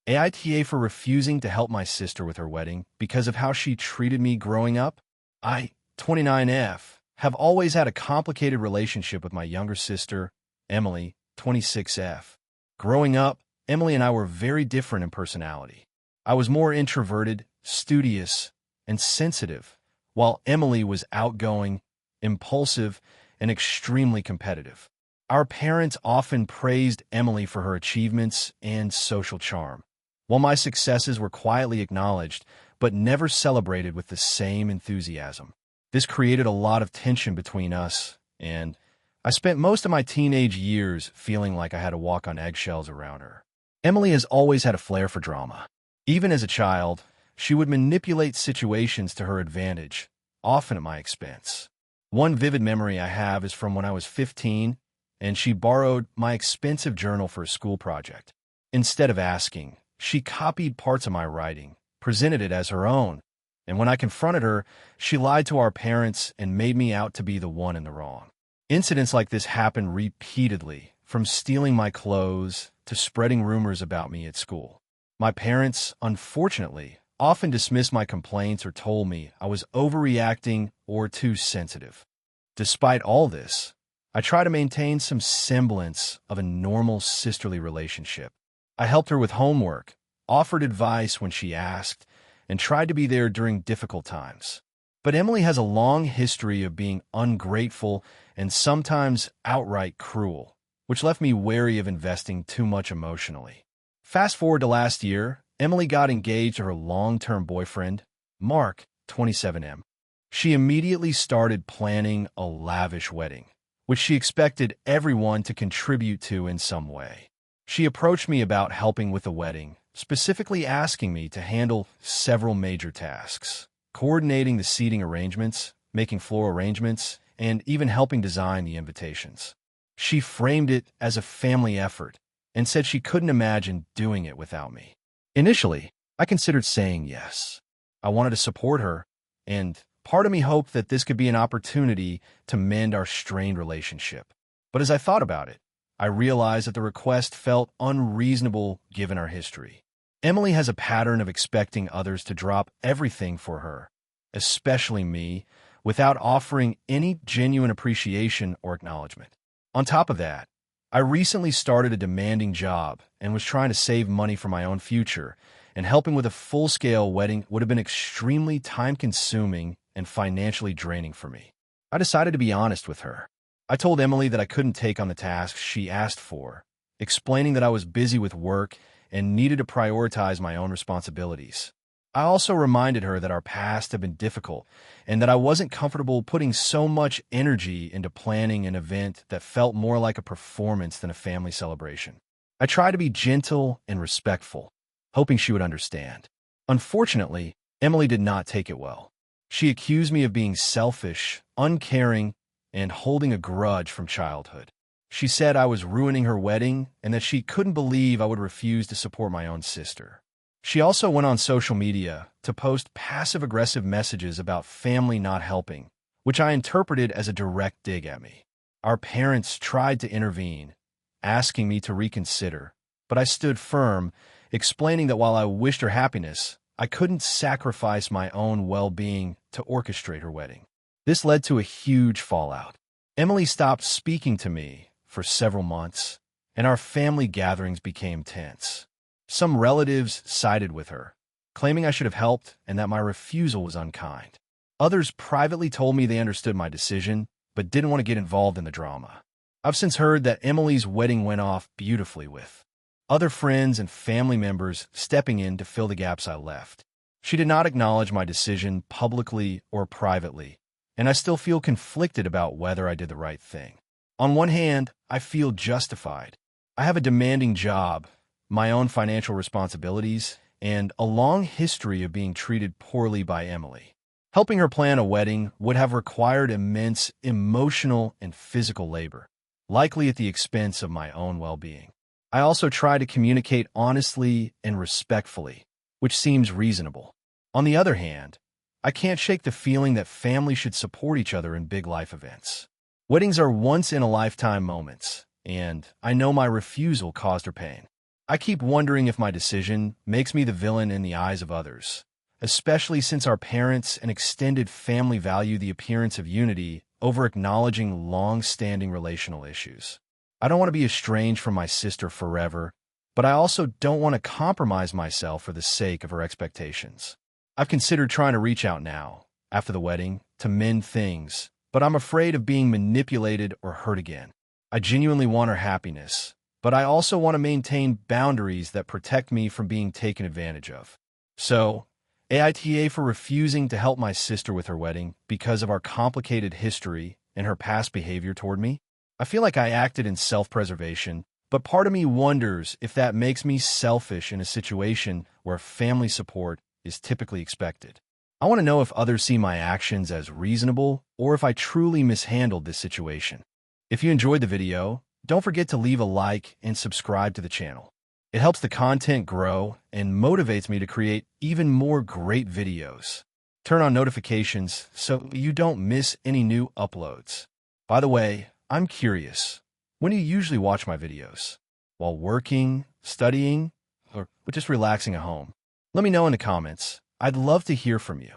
AITA for refusing to help my sister with her wedding because of how she treated me growing up. I, 29F, have always had a complicated relationship with my younger sister, Emily, 26F. Growing up, Emily and I were very different in personality. I was more introverted, studious, and sensitive, while Emily was outgoing, impulsive, and extremely competitive. Our parents often praised Emily for her achievements and social charm, while my successes were quietly acknowledged but never celebrated with the same enthusiasm. This created a lot of tension between us, and I spent most of my teenage years feeling like I had to walk on eggshells around her. Emily has always had a flair for drama. Even as a child, she would manipulate situations to her advantage, often at my expense. One vivid memory I have is from when I was 15, and she borrowed my expensive journal for a school project. Instead of asking, she copied parts of my writing, presented it as her own, and when I confronted her, she lied to our parents and made me out to be the one in the wrong. Incidents like this happened repeatedly, from stealing my clothes to spreading rumors about me at school. My parents, unfortunately, often dismissed my complaints or told me I was overreacting or too sensitive. Despite all this, I try to maintain some semblance of a normal sisterly relationship. I helped her with homework, offered advice when she asked, and tried to be there during difficult times. But Emily has a long history of being ungrateful and sometimes outright cruel, which left me wary of investing too much emotionally. Fast forward to last year, Emily got engaged to her long-term boyfriend, Mark, 27M. She immediately started planning a lavish wedding, which she expected everyone to contribute to in some way. She approached me about helping with the wedding, specifically asking me to handle several major tasks, coordinating the seating arrangements, making floor arrangements, and even helping design the invitations. She framed it as a family effort and said she couldn't imagine doing it without me. Initially, I considered saying yes. I wanted to support her, and part of me hoped that this could be an opportunity to mend our strained relationship. But as I thought about it, I realized that the request felt unreasonable given our history. Emily has a pattern of expecting others to drop everything for her, especially me, without offering any genuine appreciation or acknowledgement. On top of that, I recently started a demanding job and was trying to save money for my own future, and helping with a full-scale wedding would have been extremely time-consuming and financially draining for me. I decided to be honest with her. I told Emily that I couldn't take on the tasks she asked for, explaining that I was busy with work and needed to prioritize my own responsibilities. I also reminded her that our past had been difficult and that I wasn't comfortable putting so much energy into planning an event that felt more like a performance than a family celebration. I tried to be gentle and respectful, hoping she would understand. Unfortunately, Emily did not take it well. She accused me of being selfish, uncaring, and holding a grudge from childhood. She said I was ruining her wedding and that she couldn't believe I would refuse to support my own sister. She also went on social media to post passive-aggressive messages about family not helping, which I interpreted as a direct dig at me. Our parents tried to intervene, asking me to reconsider, but I stood firm, explaining that while I wished her happiness, I couldn't sacrifice my own well-being to orchestrate her wedding. This led to a huge fallout. Emily stopped speaking to me for several months, and our family gatherings became tense. Some relatives sided with her, claiming I should have helped and that my refusal was unkind. Others privately told me they understood my decision, but didn't want to get involved in the drama. I've since heard that Emily's wedding went off beautifully with other friends and family members stepping in to fill the gaps I left. She did not acknowledge my decision publicly or privately, and I still feel conflicted about whether I did the right thing. On one hand, I feel justified. I have a demanding job, my own financial responsibilities, and a long history of being treated poorly by Emily. Helping her plan a wedding would have required immense emotional and physical labor, likely at the expense of my own well-being. I also try to communicate honestly and respectfully, which seems reasonable. On the other hand, I can't shake the feeling that family should support each other in big life events. Weddings are once-in-a-lifetime moments, and I know my refusal caused her pain. I keep wondering if my decision makes me the villain in the eyes of others, especially since our parents and extended family value the appearance of unity over acknowledging long-standing relational issues. I don't want to be estranged from my sister forever, but I also don't want to compromise myself for the sake of her expectations. I've considered trying to reach out now, after the wedding, to mend things, but I'm afraid of being manipulated or hurt again. I genuinely want her happiness, but I also want to maintain boundaries that protect me from being taken advantage of. So, AITA for refusing to help my sister with her wedding because of our complicated history and her past behavior toward me. I feel like I acted in self-preservation, but part of me wonders if that makes me selfish in a situation where family support is typically expected. I want to know if others see my actions as reasonable or if I truly mishandled this situation. If you enjoyed the video, don't forget to leave a like and subscribe to the channel. It helps the content grow and motivates me to create even more great videos. Turn on notifications so you don't miss any new uploads. By the way, I'm curious, when do you usually watch my videos? While working, studying, or just relaxing at home? Let me know in the comments. I'd love to hear from you.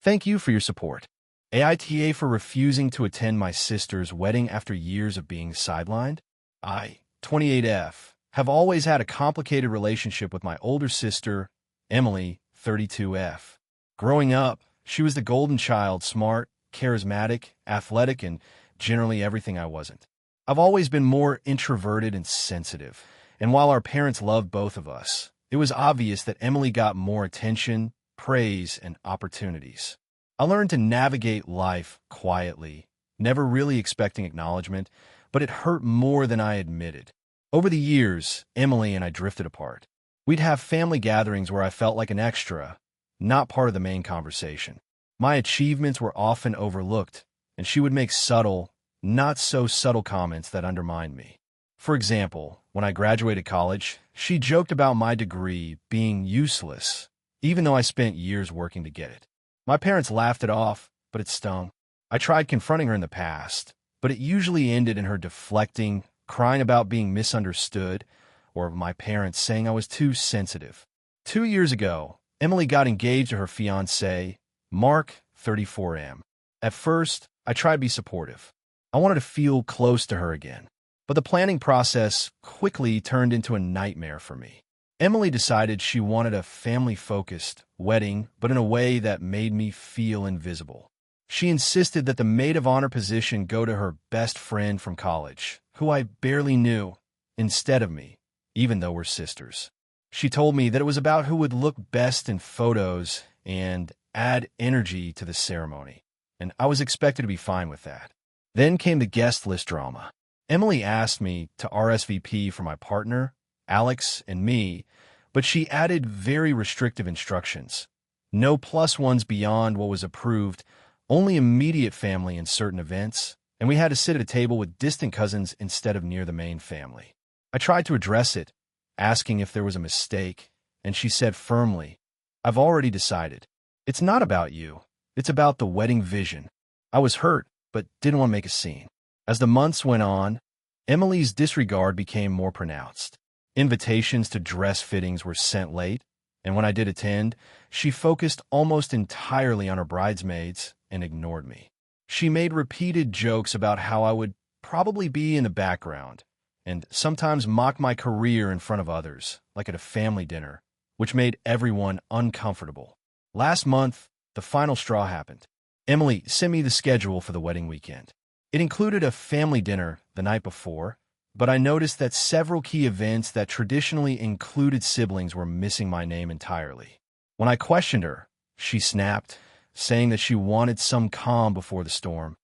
Thank you for your support. AITA for refusing to attend my sister's wedding after years of being sidelined. I, 28F, have always had a complicated relationship with my older sister, Emily, 32F. Growing up, she was the golden child, smart, charismatic, athletic, and generally everything I wasn't. I've always been more introverted and sensitive, and while our parents loved both of us, it was obvious that Emily got more attention, praise, and opportunities. I learned to navigate life quietly, never really expecting acknowledgement, but it hurt more than I admitted. Over the years, Emily and I drifted apart. We'd have family gatherings where I felt like an extra, not part of the main conversation. My achievements were often overlooked, and she would make subtle, not so subtle comments that undermined me. For example, when I graduated college, she joked about my degree being useless, even though I spent years working to get it. My parents laughed it off, but it stung. I tried confronting her in the past, but it usually ended in her deflecting, crying about being misunderstood, or my parents saying I was too sensitive. 2 years ago, Emily got engaged to her fiancé, Mark, 34M. At first, I tried to be supportive. I wanted to feel close to her again. But the planning process quickly turned into a nightmare for me. Emily decided she wanted a family-focused wedding, but in a way that made me feel invisible. She insisted that the maid of honor position go to her best friend from college, who I barely knew, instead of me, even though we're sisters. She told me that it was about who would look best in photos and add energy to the ceremony, and I was expected to be fine with that. Then came the guest list drama. Emily asked me to RSVP for my partner, Alex, and me, but she added very restrictive instructions. No plus ones beyond what was approved, only immediate family in certain events, and we had to sit at a table with distant cousins instead of near the main family. I tried to address it, asking if there was a mistake, and she said firmly, "I've already decided. It's not about you. It's about the wedding vision." I was hurt, but didn't want to make a scene. As the months went on, Emily's disregard became more pronounced. Invitations to dress fittings were sent late, and when I did attend, she focused almost entirely on her bridesmaids and ignored me. She made repeated jokes about how I would probably be in the background, and sometimes mock my career in front of others, like at a family dinner, which made everyone uncomfortable. Last month, the final straw happened. Emily sent me the schedule for the wedding weekend. It included a family dinner the night before, but I noticed that several key events that traditionally included siblings were missing my name entirely. When I questioned her, she snapped, saying that she wanted some calm before the storm,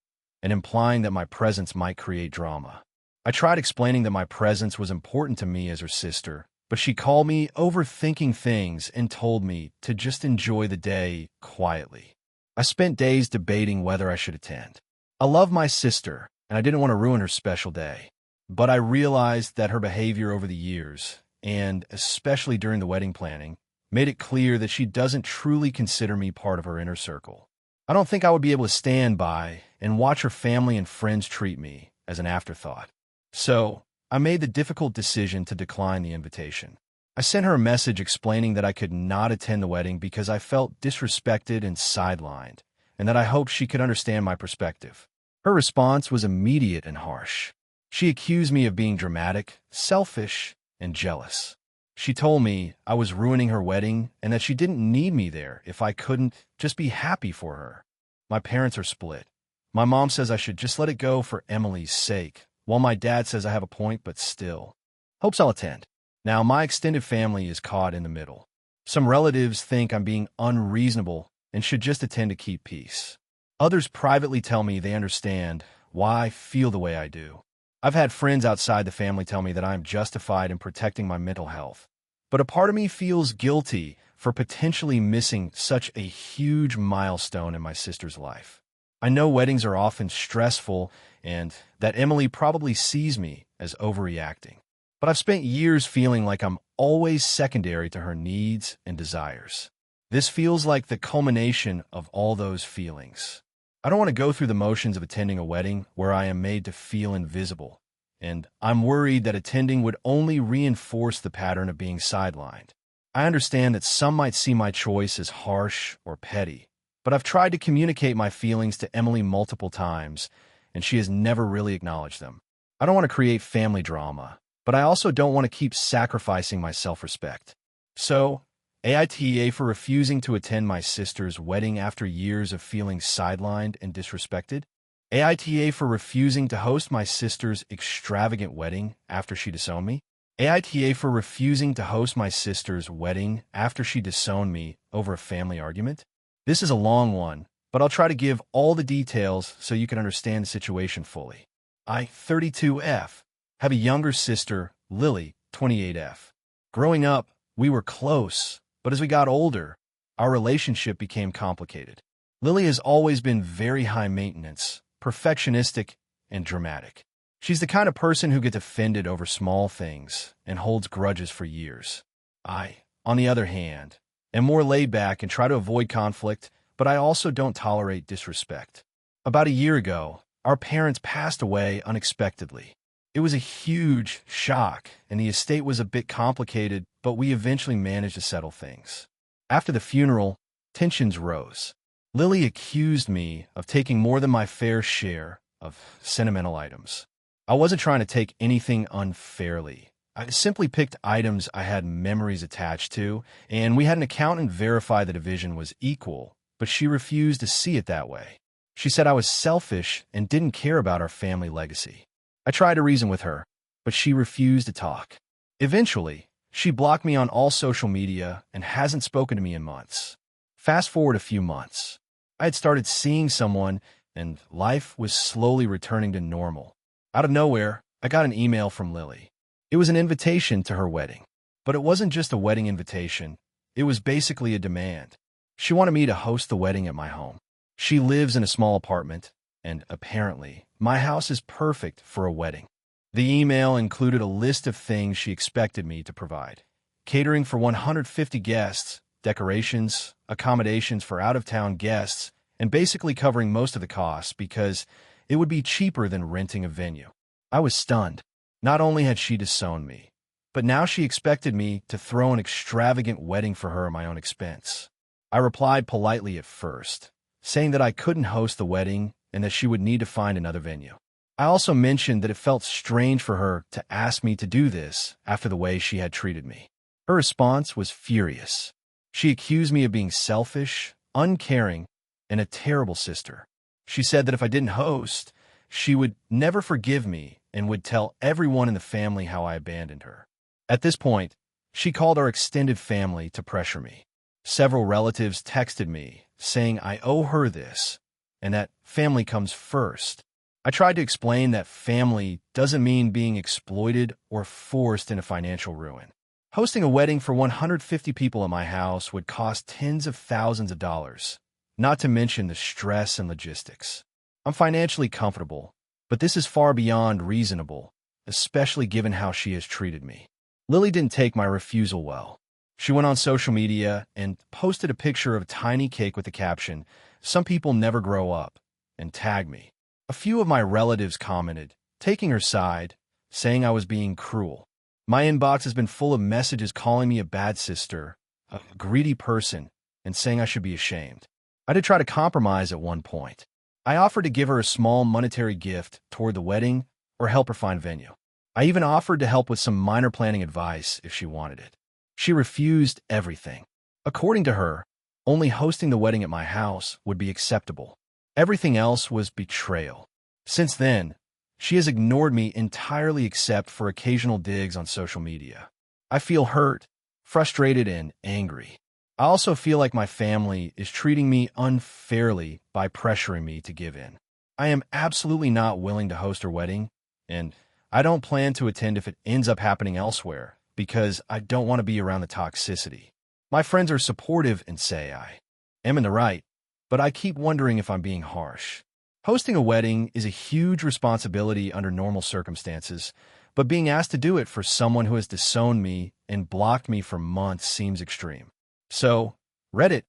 and implying that my presence might create drama. I tried explaining that my presence was important to me as her sister, but she called me overthinking things and told me to just enjoy the day quietly. I spent days debating whether I should attend. I love my sister, and I didn't want to ruin her special day. But I realized that her behavior over the years, and especially during the wedding planning, made it clear that she doesn't truly consider me part of her inner circle. I don't think I would be able to stand by and watch her family and friends treat me as an afterthought. So, I made the difficult decision to decline the invitation. I sent her a message explaining that I could not attend the wedding because I felt disrespected and sidelined, and that I hoped she could understand my perspective. Her response was immediate and harsh. She accused me of being dramatic, selfish, and jealous. She told me I was ruining her wedding and that she didn't need me there if I couldn't just be happy for her. My parents are split. My mom says I should just let it go for Emily's sake, while my dad says I have a point, but still. Hopes I'll attend. Now, my extended family is caught in the middle. Some relatives think I'm being unreasonable and should just attend to keep peace. Others privately tell me they understand why I feel the way I do. I've had friends outside the family tell me that I am justified in protecting my mental health. But a part of me feels guilty for potentially missing such a huge milestone in my sister's life. I know weddings are often stressful and that Emily probably sees me as overreacting. But I've spent years feeling like I'm always secondary to her needs and desires. This feels like the culmination of all those feelings. I don't want to go through the motions of attending a wedding where I am made to feel invisible, and I'm worried that attending would only reinforce the pattern of being sidelined. I understand that some might see my choice as harsh or petty, but I've tried to communicate my feelings to Emily multiple times, and she has never really acknowledged them. I don't want to create family drama, but I also don't want to keep sacrificing my self-respect. So, AITA for refusing to attend my sister's wedding after years of feeling sidelined and disrespected. AITA for refusing to host my sister's extravagant wedding after she disowned me. AITA for refusing to host my sister's wedding after she disowned me over a family argument. This is a long one, but I'll try to give all the details so you can understand the situation fully. I, 32F, have a younger sister, Lily, 28F. Growing up, we were close, but as we got older, our relationship became complicated. Lily has always been very high maintenance, perfectionistic, and dramatic. She's the kind of person who gets offended over small things and holds grudges for years. I, on the other hand, am more laid back and try to avoid conflict, but I also don't tolerate disrespect. About a year ago, our parents passed away unexpectedly. It was a huge shock, and the estate was a bit complicated, but we eventually managed to settle things. After the funeral, tensions rose. Lily accused me of taking more than my fair share of sentimental items. I wasn't trying to take anything unfairly. I simply picked items I had memories attached to, and we had an accountant verify the division was equal, but she refused to see it that way. She said I was selfish and didn't care about our family legacy. I tried to reason with her, but she refused to talk. Eventually, she blocked me on all social media and hasn't spoken to me in months. Fast forward a few months. I had started seeing someone, and life was slowly returning to normal. Out of nowhere, I got an email from Lily. It was an invitation to her wedding. But it wasn't just a wedding invitation. It was basically a demand. She wanted me to host the wedding at my home. She lives in a small apartment, and apparently, my house is perfect for a wedding. The email included a list of things she expected me to provide. Catering for 150 guests, decorations, accommodations for out-of-town guests, and basically covering most of the costs because it would be cheaper than renting a venue. I was stunned. Not only had she disowned me, but now she expected me to throw an extravagant wedding for her at my own expense. I replied politely at first, saying that I couldn't host the wedding and that she would need to find another venue. I also mentioned that it felt strange for her to ask me to do this after the way she had treated me. Her response was furious. She accused me of being selfish, uncaring, and a terrible sister. She said that if I didn't host, she would never forgive me and would tell everyone in the family how I abandoned her. At this point, she called our extended family to pressure me. Several relatives texted me, saying I owe her this, and that family comes first. I tried to explain that family doesn't mean being exploited or forced into financial ruin. Hosting a wedding for 150 people at my house would cost tens of thousands of dollars, not to mention the stress and logistics. I'm financially comfortable, but this is far beyond reasonable, especially given how she has treated me. Lily didn't take my refusal well. She went on social media and posted a picture of a tiny cake with the caption, "Some people never grow up," and tagged me. A few of my relatives commented, taking her side, saying I was being cruel. My inbox has been full of messages calling me a bad sister, a greedy person, and saying I should be ashamed. I did try to compromise at one point. I offered to give her a small monetary gift toward the wedding or help her find venue. I even offered to help with some minor planning advice if she wanted it. She refused everything. According to her, only hosting the wedding at my house would be acceptable. Everything else was betrayal. Since then, she has ignored me entirely except for occasional digs on social media. I feel hurt, frustrated, and angry. I also feel like my family is treating me unfairly by pressuring me to give in. I am absolutely not willing to host her wedding, and I don't plan to attend if it ends up happening elsewhere because I don't want to be around the toxicity. My friends are supportive and say I am in the right, but I keep wondering if I'm being harsh. Hosting a wedding is a huge responsibility under normal circumstances, but being asked to do it for someone who has disowned me and blocked me for months seems extreme. So, Reddit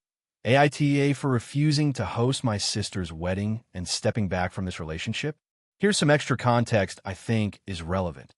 AITA for refusing to host my sister's wedding and stepping back from this relationship? Here's some extra context I think is relevant.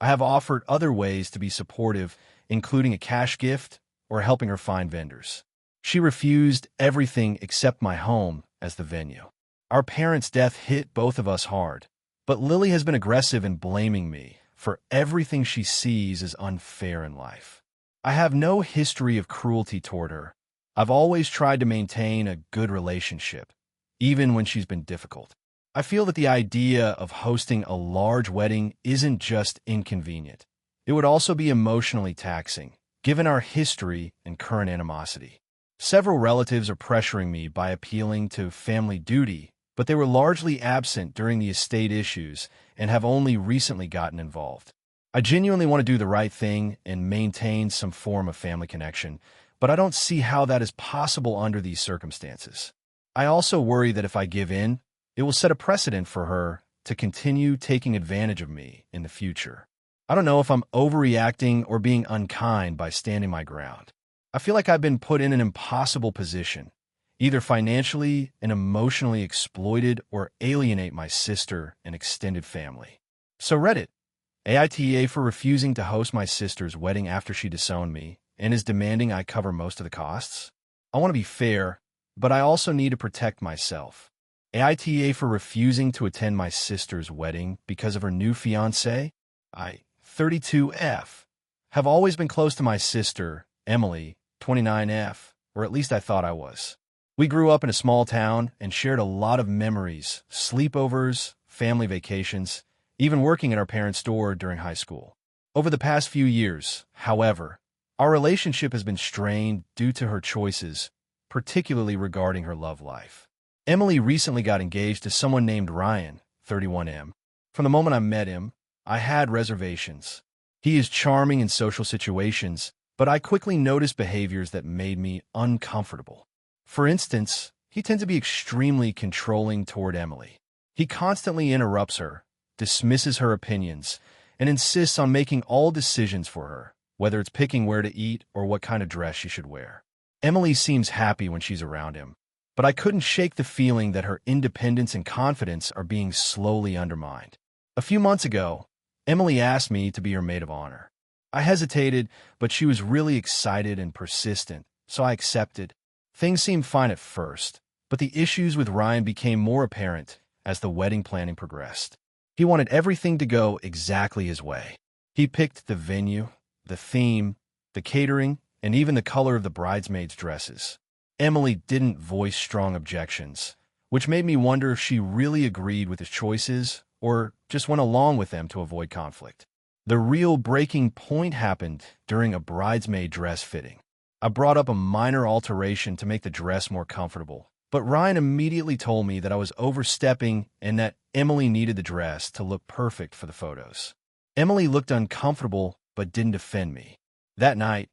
I have offered other ways to be supportive, including a cash gift or helping her find vendors. She refused everything except my home as the venue. Our parents' death hit both of us hard, but Lily has been aggressive in blaming me for everything she sees as unfair in life. I have no history of cruelty toward her. I've always tried to maintain a good relationship, even when she's been difficult. I feel that the idea of hosting a large wedding isn't just inconvenient. It would also be emotionally taxing, given our history and current animosity. Several relatives are pressuring me by appealing to family duty, but they were largely absent during the estate issues and have only recently gotten involved. I genuinely want to do the right thing and maintain some form of family connection, but I don't see how that is possible under these circumstances. I also worry that if I give in, it will set a precedent for her to continue taking advantage of me in the future. I don't know if I'm overreacting or being unkind by standing my ground. I feel like I've been put in an impossible position, either financially and emotionally exploited or alienate my sister and extended family. So Reddit AITA for refusing to host my sister's wedding after she disowned me and is demanding I cover most of the costs. I want to be fair, but I also need to protect myself. AITA for refusing to attend my sister's wedding because of her new fiancé. I, 32F, have always been close to my sister, Emily, 29F, or at least I thought I was. We grew up in a small town and shared a lot of memories, sleepovers, family vacations, even working at our parents' store during high school. Over the past few years, however, our relationship has been strained due to her choices, particularly regarding her love life. Emily recently got engaged to someone named Ryan, 31M. From the moment I met him, I had reservations. He is charming in social situations, but I quickly noticed behaviors that made me uncomfortable. For instance, he tends to be extremely controlling toward Emily. He constantly interrupts her, dismisses her opinions, and insists on making all decisions for her, whether it's picking where to eat or what kind of dress she should wear. Emily seems happy when she's around him, but I couldn't shake the feeling that her independence and confidence are being slowly undermined. A few months ago, Emily asked me to be her maid of honor. I hesitated, but she was really excited and persistent, so I accepted. Things seemed fine at first, but the issues with Ryan became more apparent as the wedding planning progressed. He wanted everything to go exactly his way. He picked the venue, the theme, the catering, and even the color of the bridesmaids' dresses. Emily didn't voice strong objections, which made me wonder if she really agreed with his choices or just went along with them to avoid conflict. The real breaking point happened during a bridesmaid dress fitting. I brought up a minor alteration to make the dress more comfortable, but Ryan immediately told me that I was overstepping and that Emily needed the dress to look perfect for the photos. Emily looked uncomfortable but didn't defend me. That night,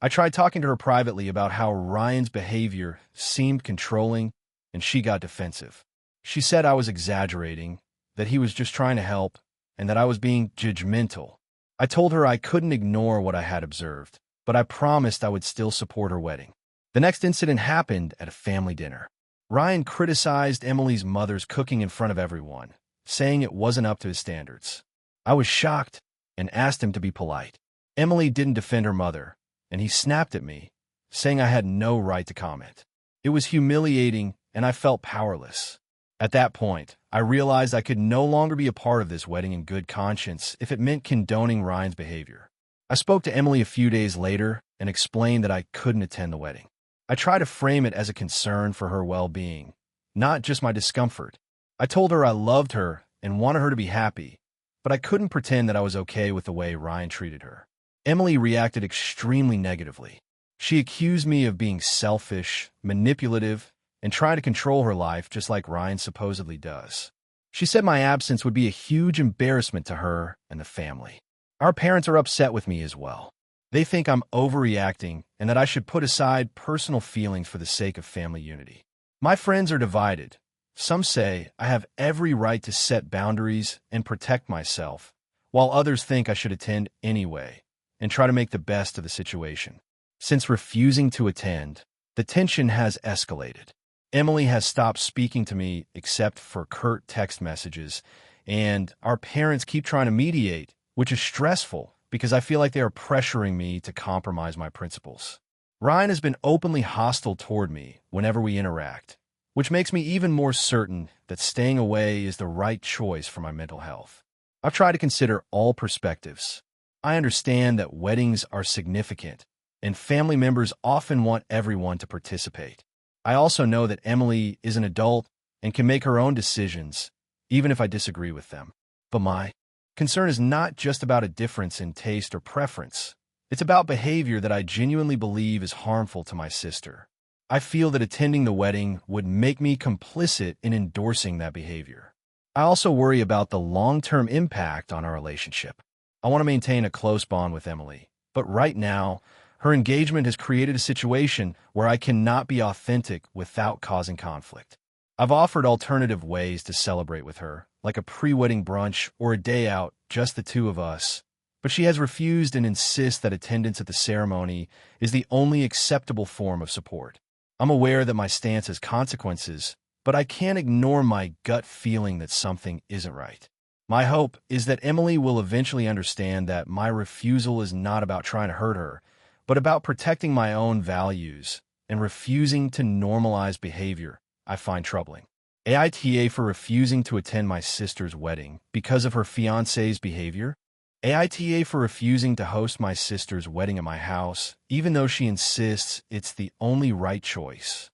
I tried talking to her privately about how Ryan's behavior seemed controlling, and she got defensive. She said I was exaggerating, that he was just trying to help, and that I was being judgmental. I told her I couldn't ignore what I had observed, but I promised I would still support her wedding. The next incident happened at a family dinner. Ryan criticized Emily's mother's cooking in front of everyone, saying it wasn't up to his standards. I was shocked, and asked him to be polite. Emily didn't defend her mother, and he snapped at me, saying I had no right to comment. It was humiliating, and I felt powerless. At that point, I realized I could no longer be a part of this wedding in good conscience if it meant condoning Ryan's behavior. I spoke to Emily a few days later and explained that I couldn't attend the wedding. I tried to frame it as a concern for her well-being, not just my discomfort. I told her I loved her and wanted her to be happy, but I couldn't pretend that I was okay with the way Ryan treated her. Emily reacted extremely negatively. She accused me of being selfish, manipulative, and trying to control her life just like Ryan supposedly does. She said my absence would be a huge embarrassment to her and the family. Our parents are upset with me as well. They think I'm overreacting and that I should put aside personal feelings for the sake of family unity. My friends are divided. Some say I have every right to set boundaries and protect myself, while others think I should attend anyway and try to make the best of the situation. Since refusing to attend, the tension has escalated. Emily has stopped speaking to me except for curt text messages, and our parents keep trying to mediate, which is stressful because I feel like they are pressuring me to compromise my principles. Ryan has been openly hostile toward me whenever we interact, which makes me even more certain that staying away is the right choice for my mental health. I've tried to consider all perspectives. I understand that weddings are significant, and family members often want everyone to participate. I also know that Emily is an adult and can make her own decisions, even if I disagree with them. But my concern is not just about a difference in taste or preference. It's about behavior that I genuinely believe is harmful to my sister. I feel that attending the wedding would make me complicit in endorsing that behavior. I also worry about the long-term impact on our relationship. I want to maintain a close bond with Emily, but right now, her engagement has created a situation where I cannot be authentic without causing conflict. I've offered alternative ways to celebrate with her, like a pre-wedding brunch or a day out, just the two of us, but she has refused and insists that attendance at the ceremony is the only acceptable form of support. I'm aware that my stance has consequences, but I can't ignore my gut feeling that something isn't right. My hope is that Emily will eventually understand that my refusal is not about trying to hurt her, but about protecting my own values and refusing to normalize behavior I find troubling. AITA for refusing to attend my sister's wedding because of her fiancé's behavior. AITA for refusing to host my sister's wedding at my house, even though she insists it's the only right choice.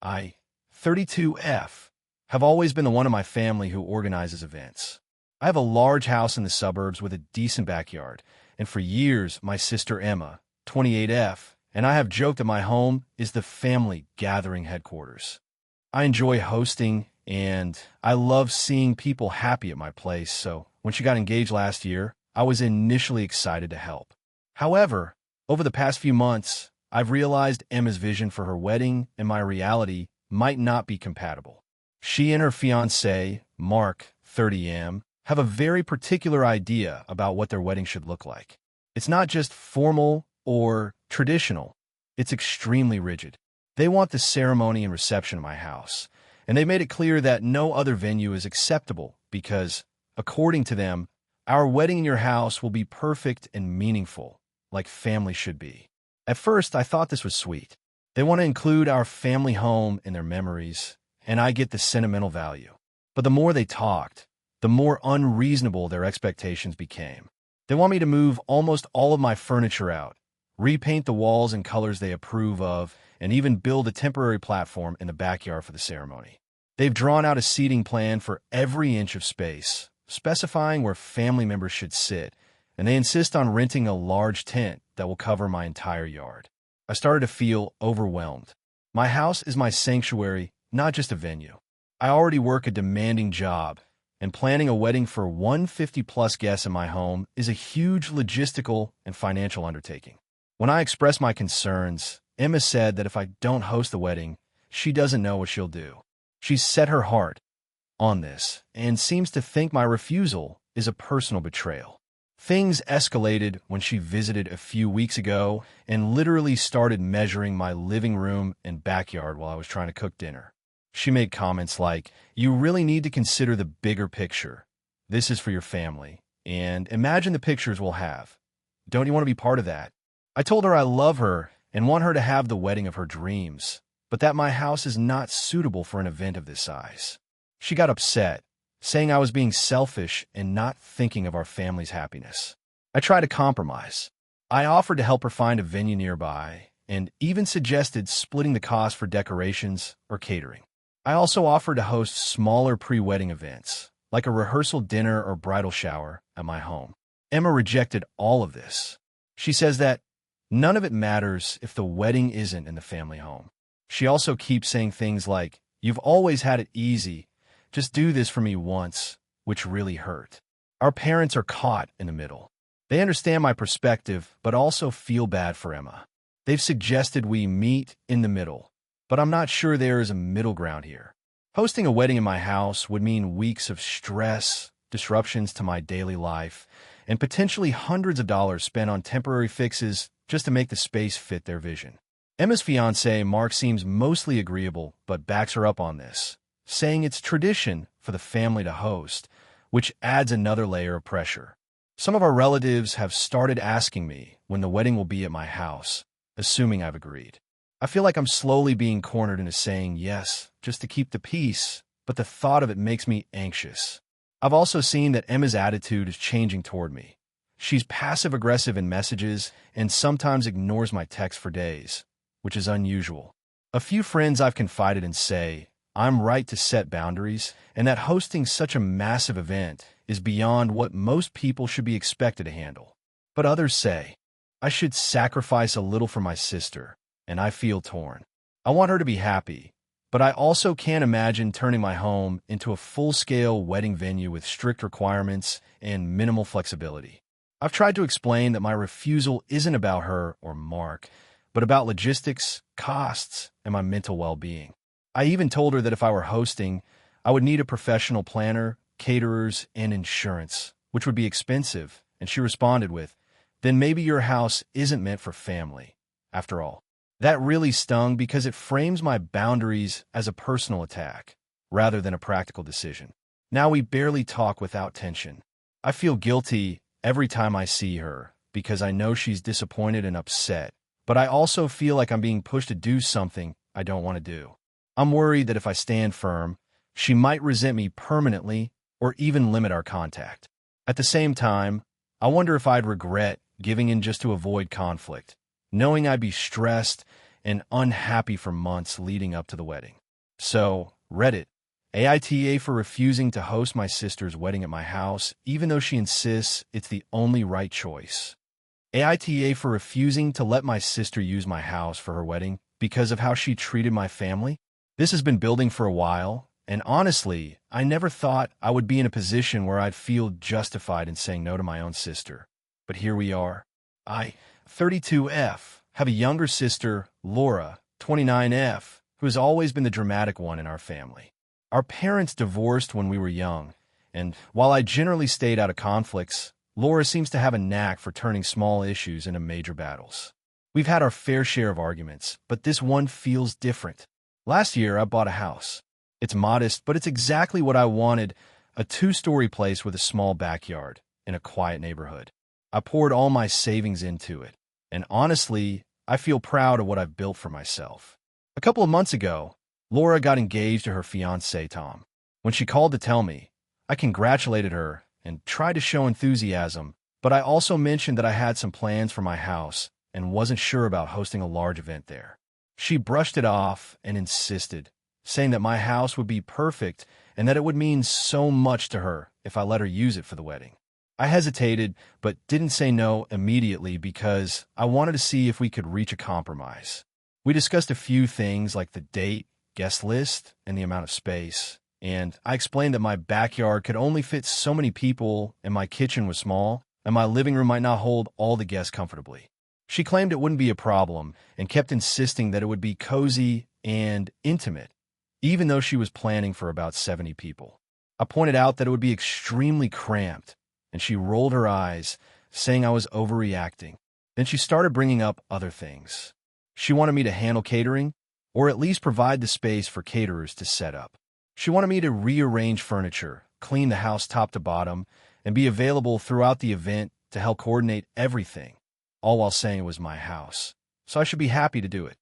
I, 32F, have always been the one in my family who organizes events. I have a large house in the suburbs with a decent backyard, and for years my sister Emma, 28F, and I have joked that my home is the family gathering headquarters. I enjoy hosting, and I love seeing people happy at my place, so when she got engaged last year, I was initially excited to help. However, over the past few months, I've realized Emma's vision for her wedding and my reality might not be compatible. She and her fiancé, Mark, 30M, have a very particular idea about what their wedding should look like. It's not just formal or traditional. It's extremely rigid. They want the ceremony and reception at my house, and they made it clear that no other venue is acceptable because, according to them, our wedding in your house will be perfect and meaningful, like family should be. At first, I thought this was sweet. They want to include our family home in their memories, and I get the sentimental value. But the more they talked, the more unreasonable their expectations became. They want me to move almost all of my furniture out, repaint the walls in colors they approve of, and even build a temporary platform in the backyard for the ceremony. They've drawn out a seating plan for every inch of space, specifying where family members should sit, and they insist on renting a large tent that will cover my entire yard. I started to feel overwhelmed. My house is my sanctuary, not just a venue. I already work a demanding job, and planning a wedding for 150-plus guests in my home is a huge logistical and financial undertaking. When I expressed my concerns, Emma said that if I don't host the wedding, she doesn't know what she'll do. She's set her heart on this and seems to think my refusal is a personal betrayal. Things escalated when she visited a few weeks ago and literally started measuring my living room and backyard while I was trying to cook dinner. She made comments like, "You really need to consider the bigger picture. This is for your family, and imagine the pictures we'll have. Don't you want to be part of that? I told her I love her and want her to have the wedding of her dreams, but that my house is not suitable for an event of this size. She got upset, saying I was being selfish and not thinking of our family's happiness. I tried to compromise. I offered to help her find a venue nearby and even suggested splitting the cost for decorations or catering. I also offered to host smaller pre-wedding events, like a rehearsal dinner or bridal shower at my home. Emma rejected all of this. She says that none of it matters if the wedding isn't in the family home. She also keeps saying things like, "You've always had it easy. Just do this for me once," which really hurt. Our parents are caught in the middle. They understand my perspective, but also feel bad for Emma. They've suggested we meet in the middle, but I'm not sure there is a middle ground here. Hosting a wedding in my house would mean weeks of stress, disruptions to my daily life, and potentially hundreds of dollars spent on temporary fixes just to make the space fit their vision. Emma's fiancé, Mark, seems mostly agreeable, but backs her up on this, saying it's tradition for the family to host, which adds another layer of pressure. Some of our relatives have started asking me when the wedding will be at my house, assuming I've agreed. I feel like I'm slowly being cornered into saying yes, just to keep the peace, but the thought of it makes me anxious. I've also seen that Emma's attitude is changing toward me. She's passive-aggressive in messages and sometimes ignores my texts for days, which is unusual. A few friends I've confided in say I'm right to set boundaries and that hosting such a massive event is beyond what most people should be expected to handle. But others say I should sacrifice a little for my sister, and I feel torn. I want her to be happy, but I also can't imagine turning my home into a full-scale wedding venue with strict requirements and minimal flexibility. I've tried to explain that my refusal isn't about her or Mark, but about logistics, costs, and my mental well-being. I even told her that if I were hosting, I would need a professional planner, caterers, and insurance, which would be expensive, and she responded with, "Then maybe your house isn't meant for family, after all." That really stung because it frames my boundaries as a personal attack, rather than a practical decision. Now we barely talk without tension. I feel guilty every time I see her, because I know she's disappointed and upset, but I also feel like I'm being pushed to do something I don't want to do. I'm worried that if I stand firm, she might resent me permanently or even limit our contact. At the same time, I wonder if I'd regret giving in just to avoid conflict, knowing I'd be stressed and unhappy for months leading up to the wedding. So, Reddit, AITA for refusing to host my sister's wedding at my house, even though she insists it's the only right choice. AITA for refusing to let my sister use my house for her wedding because of how she treated my family. This has been building for a while, and honestly, I never thought I would be in a position where I'd feel justified in saying no to my own sister. But here we are. I, 32F, have a younger sister, Laura, 29F, who has always been the dramatic one in our family. Our parents divorced when we were young, and while I generally stayed out of conflicts, Laura seems to have a knack for turning small issues into major battles. We've had our fair share of arguments, but this one feels different. Last year, I bought a house. It's modest, but it's exactly what I wanted, a 2-story place with a small backyard in a quiet neighborhood. I poured all my savings into it, and honestly, I feel proud of what I've built for myself. A couple of months ago, Laura got engaged to her fiancé, Tom. When she called to tell me, I congratulated her and tried to show enthusiasm, but I also mentioned that I had some plans for my house and wasn't sure about hosting a large event there. She brushed it off and insisted, saying that my house would be perfect and that it would mean so much to her if I let her use it for the wedding. I hesitated, but didn't say no immediately because I wanted to see if we could reach a compromise. We discussed a few things like the date, guest list, and the amount of space, and I explained that my backyard could only fit so many people and my kitchen was small, and my living room might not hold all the guests comfortably. She claimed it wouldn't be a problem and kept insisting that it would be cozy and intimate, even though she was planning for about 70 people. I pointed out that it would be extremely cramped, and she rolled her eyes, saying I was overreacting. Then she started bringing up other things. She wanted me to handle catering, or at least provide the space for caterers to set up. She wanted me to rearrange furniture, clean the house top to bottom, and be available throughout the event to help coordinate everything, all while saying it was my house, so I should be happy to do it.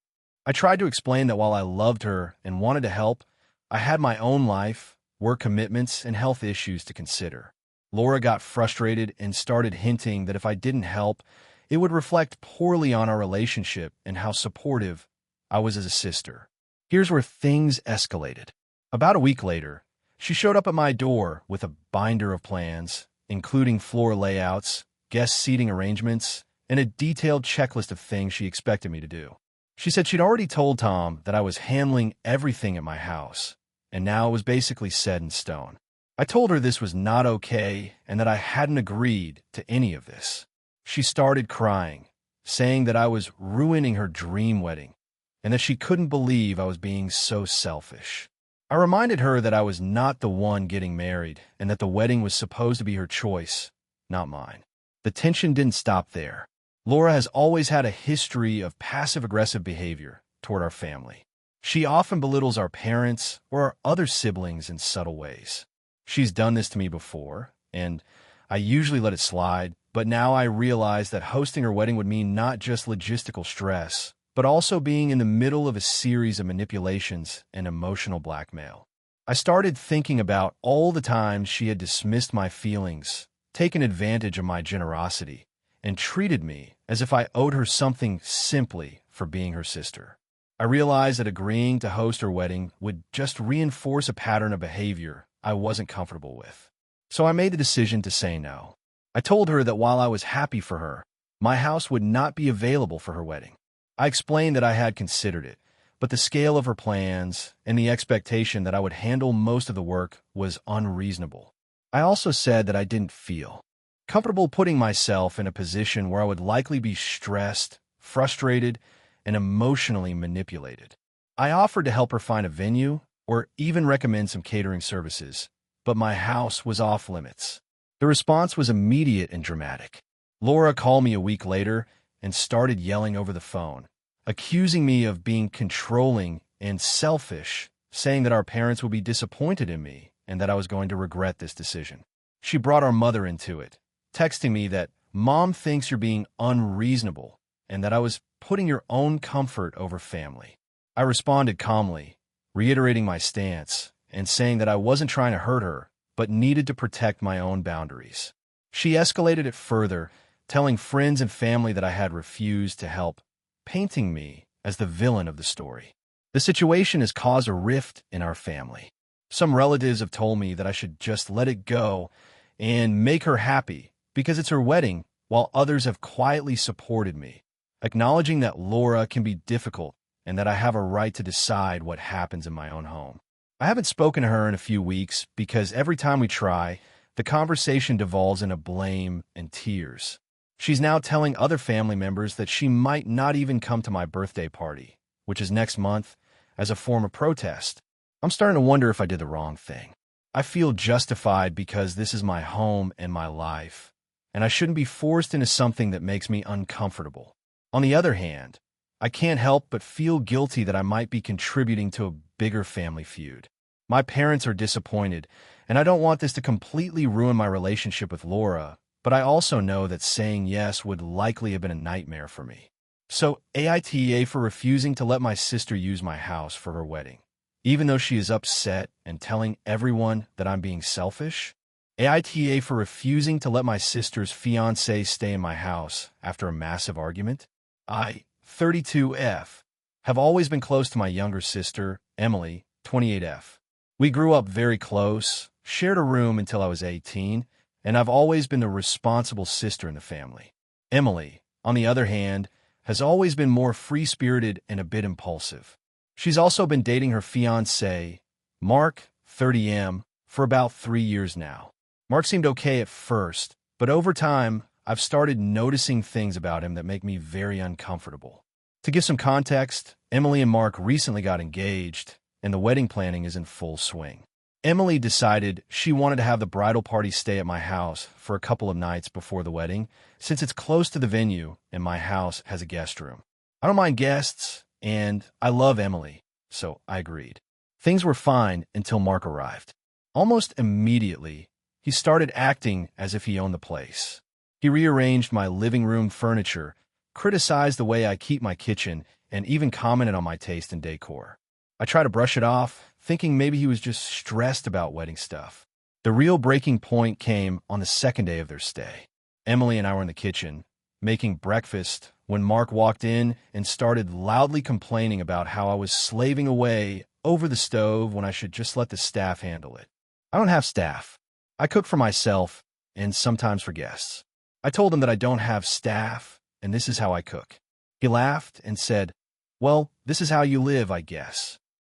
I tried to explain that while I loved her and wanted to help, I had my own life, work commitments, and health issues to consider. Laura got frustrated and started hinting that if I didn't help, it would reflect poorly on our relationship and how supportive I was as a sister. Here's where things escalated. About a week later, she showed up at my door with a binder of plans, including floor layouts, guest seating arrangements, and a detailed checklist of things she expected me to do. She said she'd already told Tom that I was handling everything at my house, and now it was basically set in stone. I told her this was not okay and that I hadn't agreed to any of this. She started crying, saying that I was ruining her dream wedding and that she couldn't believe I was being so selfish. I reminded her that I was not the one getting married and that the wedding was supposed to be her choice, not mine. The tension didn't stop there. Laura has always had a history of passive-aggressive behavior toward our family. She often belittles our parents or our other siblings in subtle ways. She's done this to me before, and I usually let it slide, but now I realize that hosting her wedding would mean not just logistical stress, but also being in the middle of a series of manipulations and emotional blackmail. I started thinking about all the times she had dismissed my feelings, taken advantage of my generosity, and treated me as if I owed her something simply for being her sister. I realized that agreeing to host her wedding would just reinforce a pattern of behavior I wasn't comfortable with. So I made the decision to say no. I told her that while I was happy for her, my house would not be available for her wedding. I explained that I had considered it, but the scale of her plans and the expectation that I would handle most of the work was unreasonable. I also said that I didn't feel comfortable putting myself in a position where I would likely be stressed, frustrated, and emotionally manipulated. I offered to help her find a venue or even recommend some catering services, but my house was off limits. The response was immediate and dramatic. Laura called me a week later and started yelling over the phone, accusing me of being controlling and selfish, saying that our parents would be disappointed in me and that I was going to regret this decision. She brought our mother into it, texting me that Mom thinks you're being unreasonable and that I was putting your own comfort over family. I responded calmly, reiterating my stance and saying that I wasn't trying to hurt her, but needed to protect my own boundaries. She escalated it further, telling friends and family that I had refused to help, painting me as the villain of the story. The situation has caused a rift in our family. Some relatives have told me that I should just let it go and make her happy because it's her wedding, while others have quietly supported me, acknowledging that Laura can be difficult and that I have a right to decide what happens in my own home. I haven't spoken to her in a few weeks because every time we try, the conversation devolves into blame and tears. She's now telling other family members that she might not even come to my birthday party, which is next month, as a form of protest. I'm starting to wonder if I did the wrong thing. I feel justified because this is my home and my life, and I shouldn't be forced into something that makes me uncomfortable. On the other hand, I can't help but feel guilty that I might be contributing to a bigger family feud. My parents are disappointed, and I don't want this to completely ruin my relationship with Laura, but I also know that saying yes would likely have been a nightmare for me. So, AITA for refusing to let my sister use my house for her wedding, even though she is upset and telling everyone that I'm being selfish. AITA for refusing to let my sister's fiancé stay in my house after a massive argument. I, 32F, have always been close to my younger sister, Emily, 28F. We grew up very close, shared a room until I was 18, and I've always been the responsible sister in the family. Emily, on the other hand, has always been more free-spirited and a bit impulsive. She's also been dating her fiancé, Mark, 30M, for about 3 years now. Mark seemed okay at first, but over time, I've started noticing things about him that make me very uncomfortable. To give some context, Emily and Mark recently got engaged, and the wedding planning is in full swing. Emily decided she wanted to have the bridal party stay at my house for a couple of nights before the wedding, since it's close to the venue and my house has a guest room. I don't mind guests, and I love Emily, so I agreed. Things were fine until Mark arrived. Almost immediately, He started acting as if he owned the place. He rearranged my living room furniture, criticized the way I keep my kitchen, and even commented on my taste in decor. I tried to brush it off, thinking maybe he was just stressed about wedding stuff. The real breaking point came on the second day of their stay. Emily and I were in the kitchen, making breakfast, when Mark walked in and started loudly complaining about how I was slaving away over the stove when I should just let the staff handle it. I don't have staff. I cook for myself and sometimes for guests. I told him that I don't have staff, and this is how I cook. He laughed and said, "Well, this is how you live, I guess."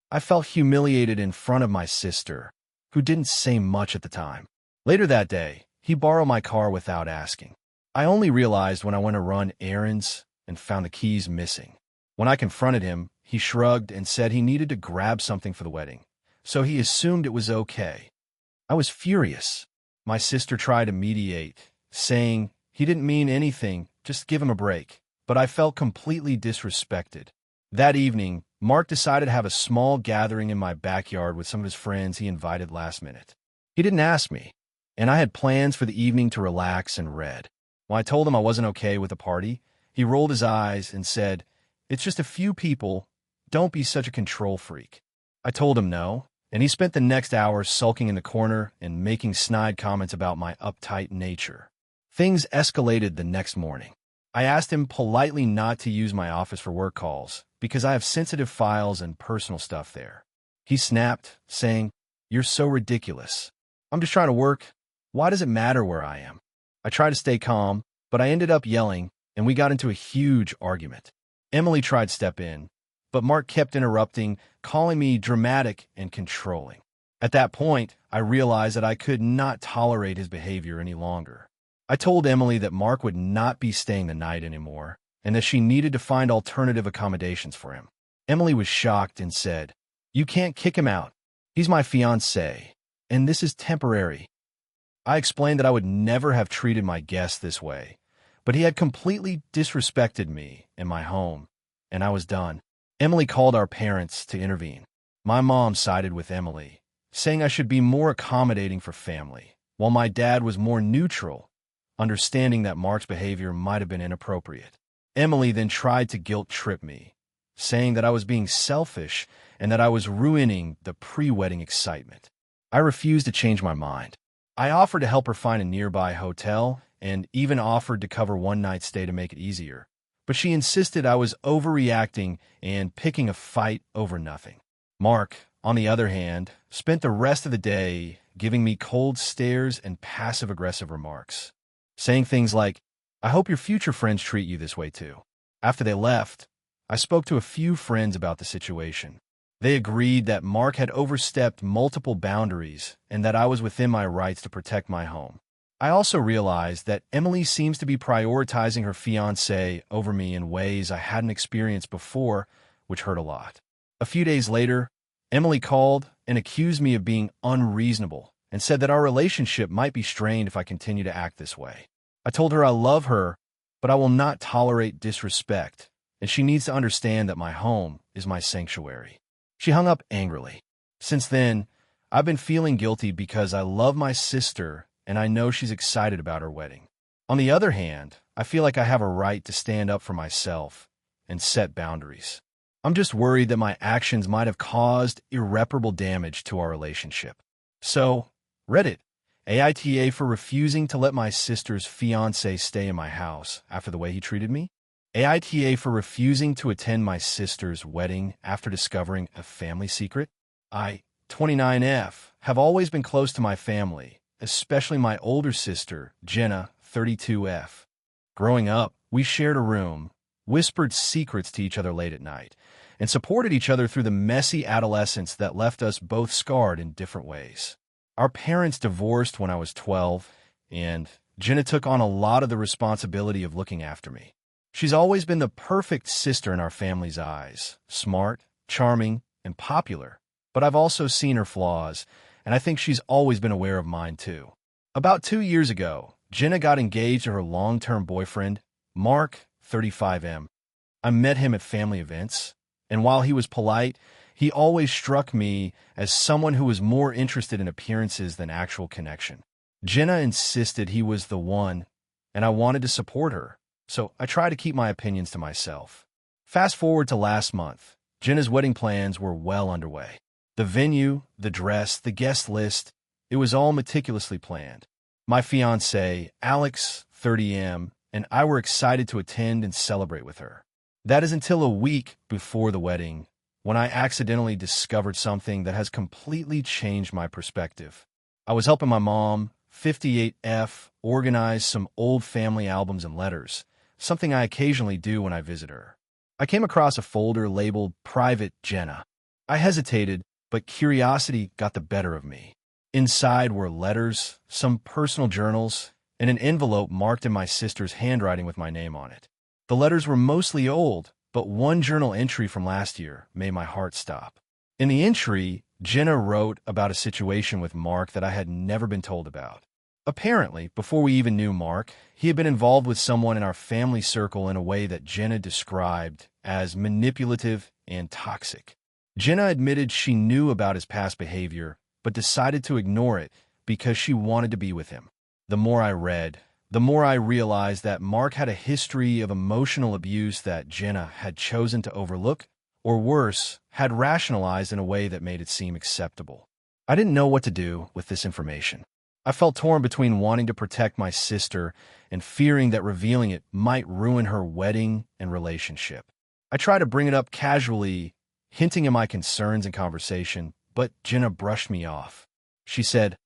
I felt humiliated in front of my sister, who didn't say much at the time. Later that day, he borrowed my car without asking. I only realized when I went to run errands and found the keys missing. When I confronted him, he shrugged and said he needed to grab something for the wedding, so he assumed it was okay. I was furious. My sister tried to mediate, saying he didn't mean anything, just give him a break, but I felt completely disrespected. That evening, Mark decided to have a small gathering in my backyard with some of his friends he invited last minute. He didn't ask me, and I had plans for the evening to relax and read. When I told him I wasn't okay with the party, he rolled his eyes and said, "It's just a few people. Don't be such a control freak." I told him no, and he spent the next hour sulking in the corner and making snide comments about my uptight nature. Things escalated the next morning. I asked him politely not to use my office for work calls because I have sensitive files and personal stuff there. He snapped, saying, "You're so ridiculous. I'm just trying to work. Why does it matter where I am?" I tried to stay calm, but I ended up yelling, and we got into a huge argument. Emily tried to step in, but Mark kept interrupting, calling me dramatic and controlling. At that point, I realized that I could not tolerate his behavior any longer. I told Emily that Mark would not be staying the night anymore, and that she needed to find alternative accommodations for him. Emily was shocked and said, "You can't kick him out. He's my fiancé, and this is temporary." I explained that I would never have treated my guest this way, but he had completely disrespected me and my home, and I was done. Emily called our parents to intervene. My mom sided with Emily, saying I should be more accommodating for family, while my dad was more neutral, understanding that Mark's behavior might have been inappropriate. Emily then tried to guilt-trip me, saying that I was being selfish and that I was ruining the pre-wedding excitement. I refused to change my mind. I offered to help her find a nearby hotel and even offered to cover one night's stay to make it easier, but she insisted I was overreacting and picking a fight over nothing. Mark, on the other hand, spent the rest of the day giving me cold stares and passive-aggressive remarks, saying things like, "I hope your future friends treat you this way too." After they left, I spoke to a few friends about the situation. They agreed that Mark had overstepped multiple boundaries and that I was within my rights to protect my home. I also realized that Emily seems to be prioritizing her fiancé over me in ways I hadn't experienced before, which hurt a lot. A few days later, Emily called and accused me of being unreasonable and said that our relationship might be strained if I continue to act this way. I told her I love her, but I will not tolerate disrespect, and she needs to understand that my home is my sanctuary. She hung up angrily. Since then, I've been feeling guilty because I love my sister and I know she's excited about her wedding. On the other hand, I feel like I have a right to stand up for myself and set boundaries. I'm just worried that my actions might have caused irreparable damage to our relationship. So, Reddit AITA for refusing to let my sister's fiancé stay in my house after the way he treated me. AITA for refusing to attend my sister's wedding after discovering a family secret. I, 29F, have always been close to my family, especially my older sister, Jenna, 32F. Growing up, we shared a room, whispered secrets to each other late at night, and supported each other through the messy adolescence that left us both scarred in different ways. Our parents divorced when I was 12, and Jenna took on a lot of the responsibility of looking after me. She's always been the perfect sister in our family's eyes, smart, charming, and popular. But I've also seen her flaws, and I think she's always been aware of mine too. About 2 years ago, Jenna got engaged to her long-term boyfriend, Mark, 35M. I met him at family events, and while he was polite, he always struck me as someone who was more interested in appearances than actual connection. Jenna insisted he was the one, and I wanted to support her, so I tried to keep my opinions to myself. Fast forward to last month. Jenna's wedding plans were well underway. The venue, the dress, the guest list, it was all meticulously planned. My fiancée, Alex, 30M, and I were excited to attend and celebrate with her. That is until a week before the wedding, when I accidentally discovered something that has completely changed my perspective. I was helping my mom, 58F, organize some old family albums and letters, something I occasionally do when I visit her. I came across a folder labeled Private Jenna. I hesitated, but curiosity got the better of me. Inside were letters, some personal journals, and an envelope marked in my sister's handwriting with my name on it. The letters were mostly old, but one journal entry from last year made my heart stop. In the entry, Jenna wrote about a situation with Mark that I had never been told about. Apparently, before we even knew Mark, he had been involved with someone in our family circle in a way that Jenna described as manipulative and toxic. Jenna admitted she knew about his past behavior, but decided to ignore it because she wanted to be with him. The more I read, the more I realized that Mark had a history of emotional abuse that Jenna had chosen to overlook, or worse, had rationalized in a way that made it seem acceptable. I didn't know what to do with this information. I felt torn between wanting to protect my sister and fearing that revealing it might ruin her wedding and relationship. I tried to bring it up casually, hinting at my concerns in conversation, but Jenna brushed me off. She said,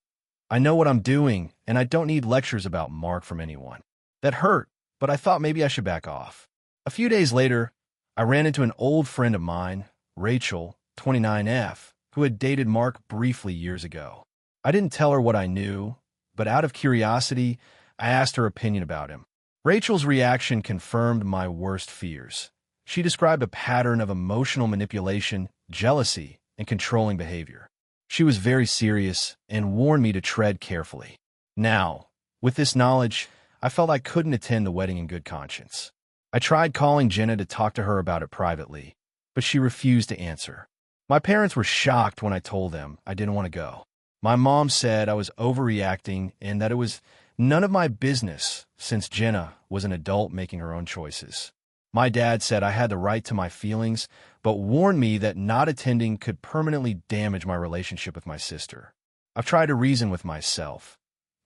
"I know what I'm doing, and I don't need lectures about Mark from anyone." That hurt, but I thought maybe I should back off. A few days later, I ran into an old friend of mine, Rachel, 29F, who had dated Mark briefly years ago. I didn't tell her what I knew, but out of curiosity, I asked her opinion about him. Rachel's reaction confirmed my worst fears. She described a pattern of emotional manipulation, jealousy, and controlling behavior. She was very serious and warned me to tread carefully. Now, with this knowledge, I felt I couldn't attend the wedding in good conscience. I tried calling Jenna to talk to her about it privately, but she refused to answer. My parents were shocked when I told them I didn't want to go. My mom said I was overreacting and that it was none of my business since Jenna was an adult making her own choices. My dad said I had the right to my feelings, but warned me that not attending could permanently damage my relationship with my sister. I've tried to reason with myself.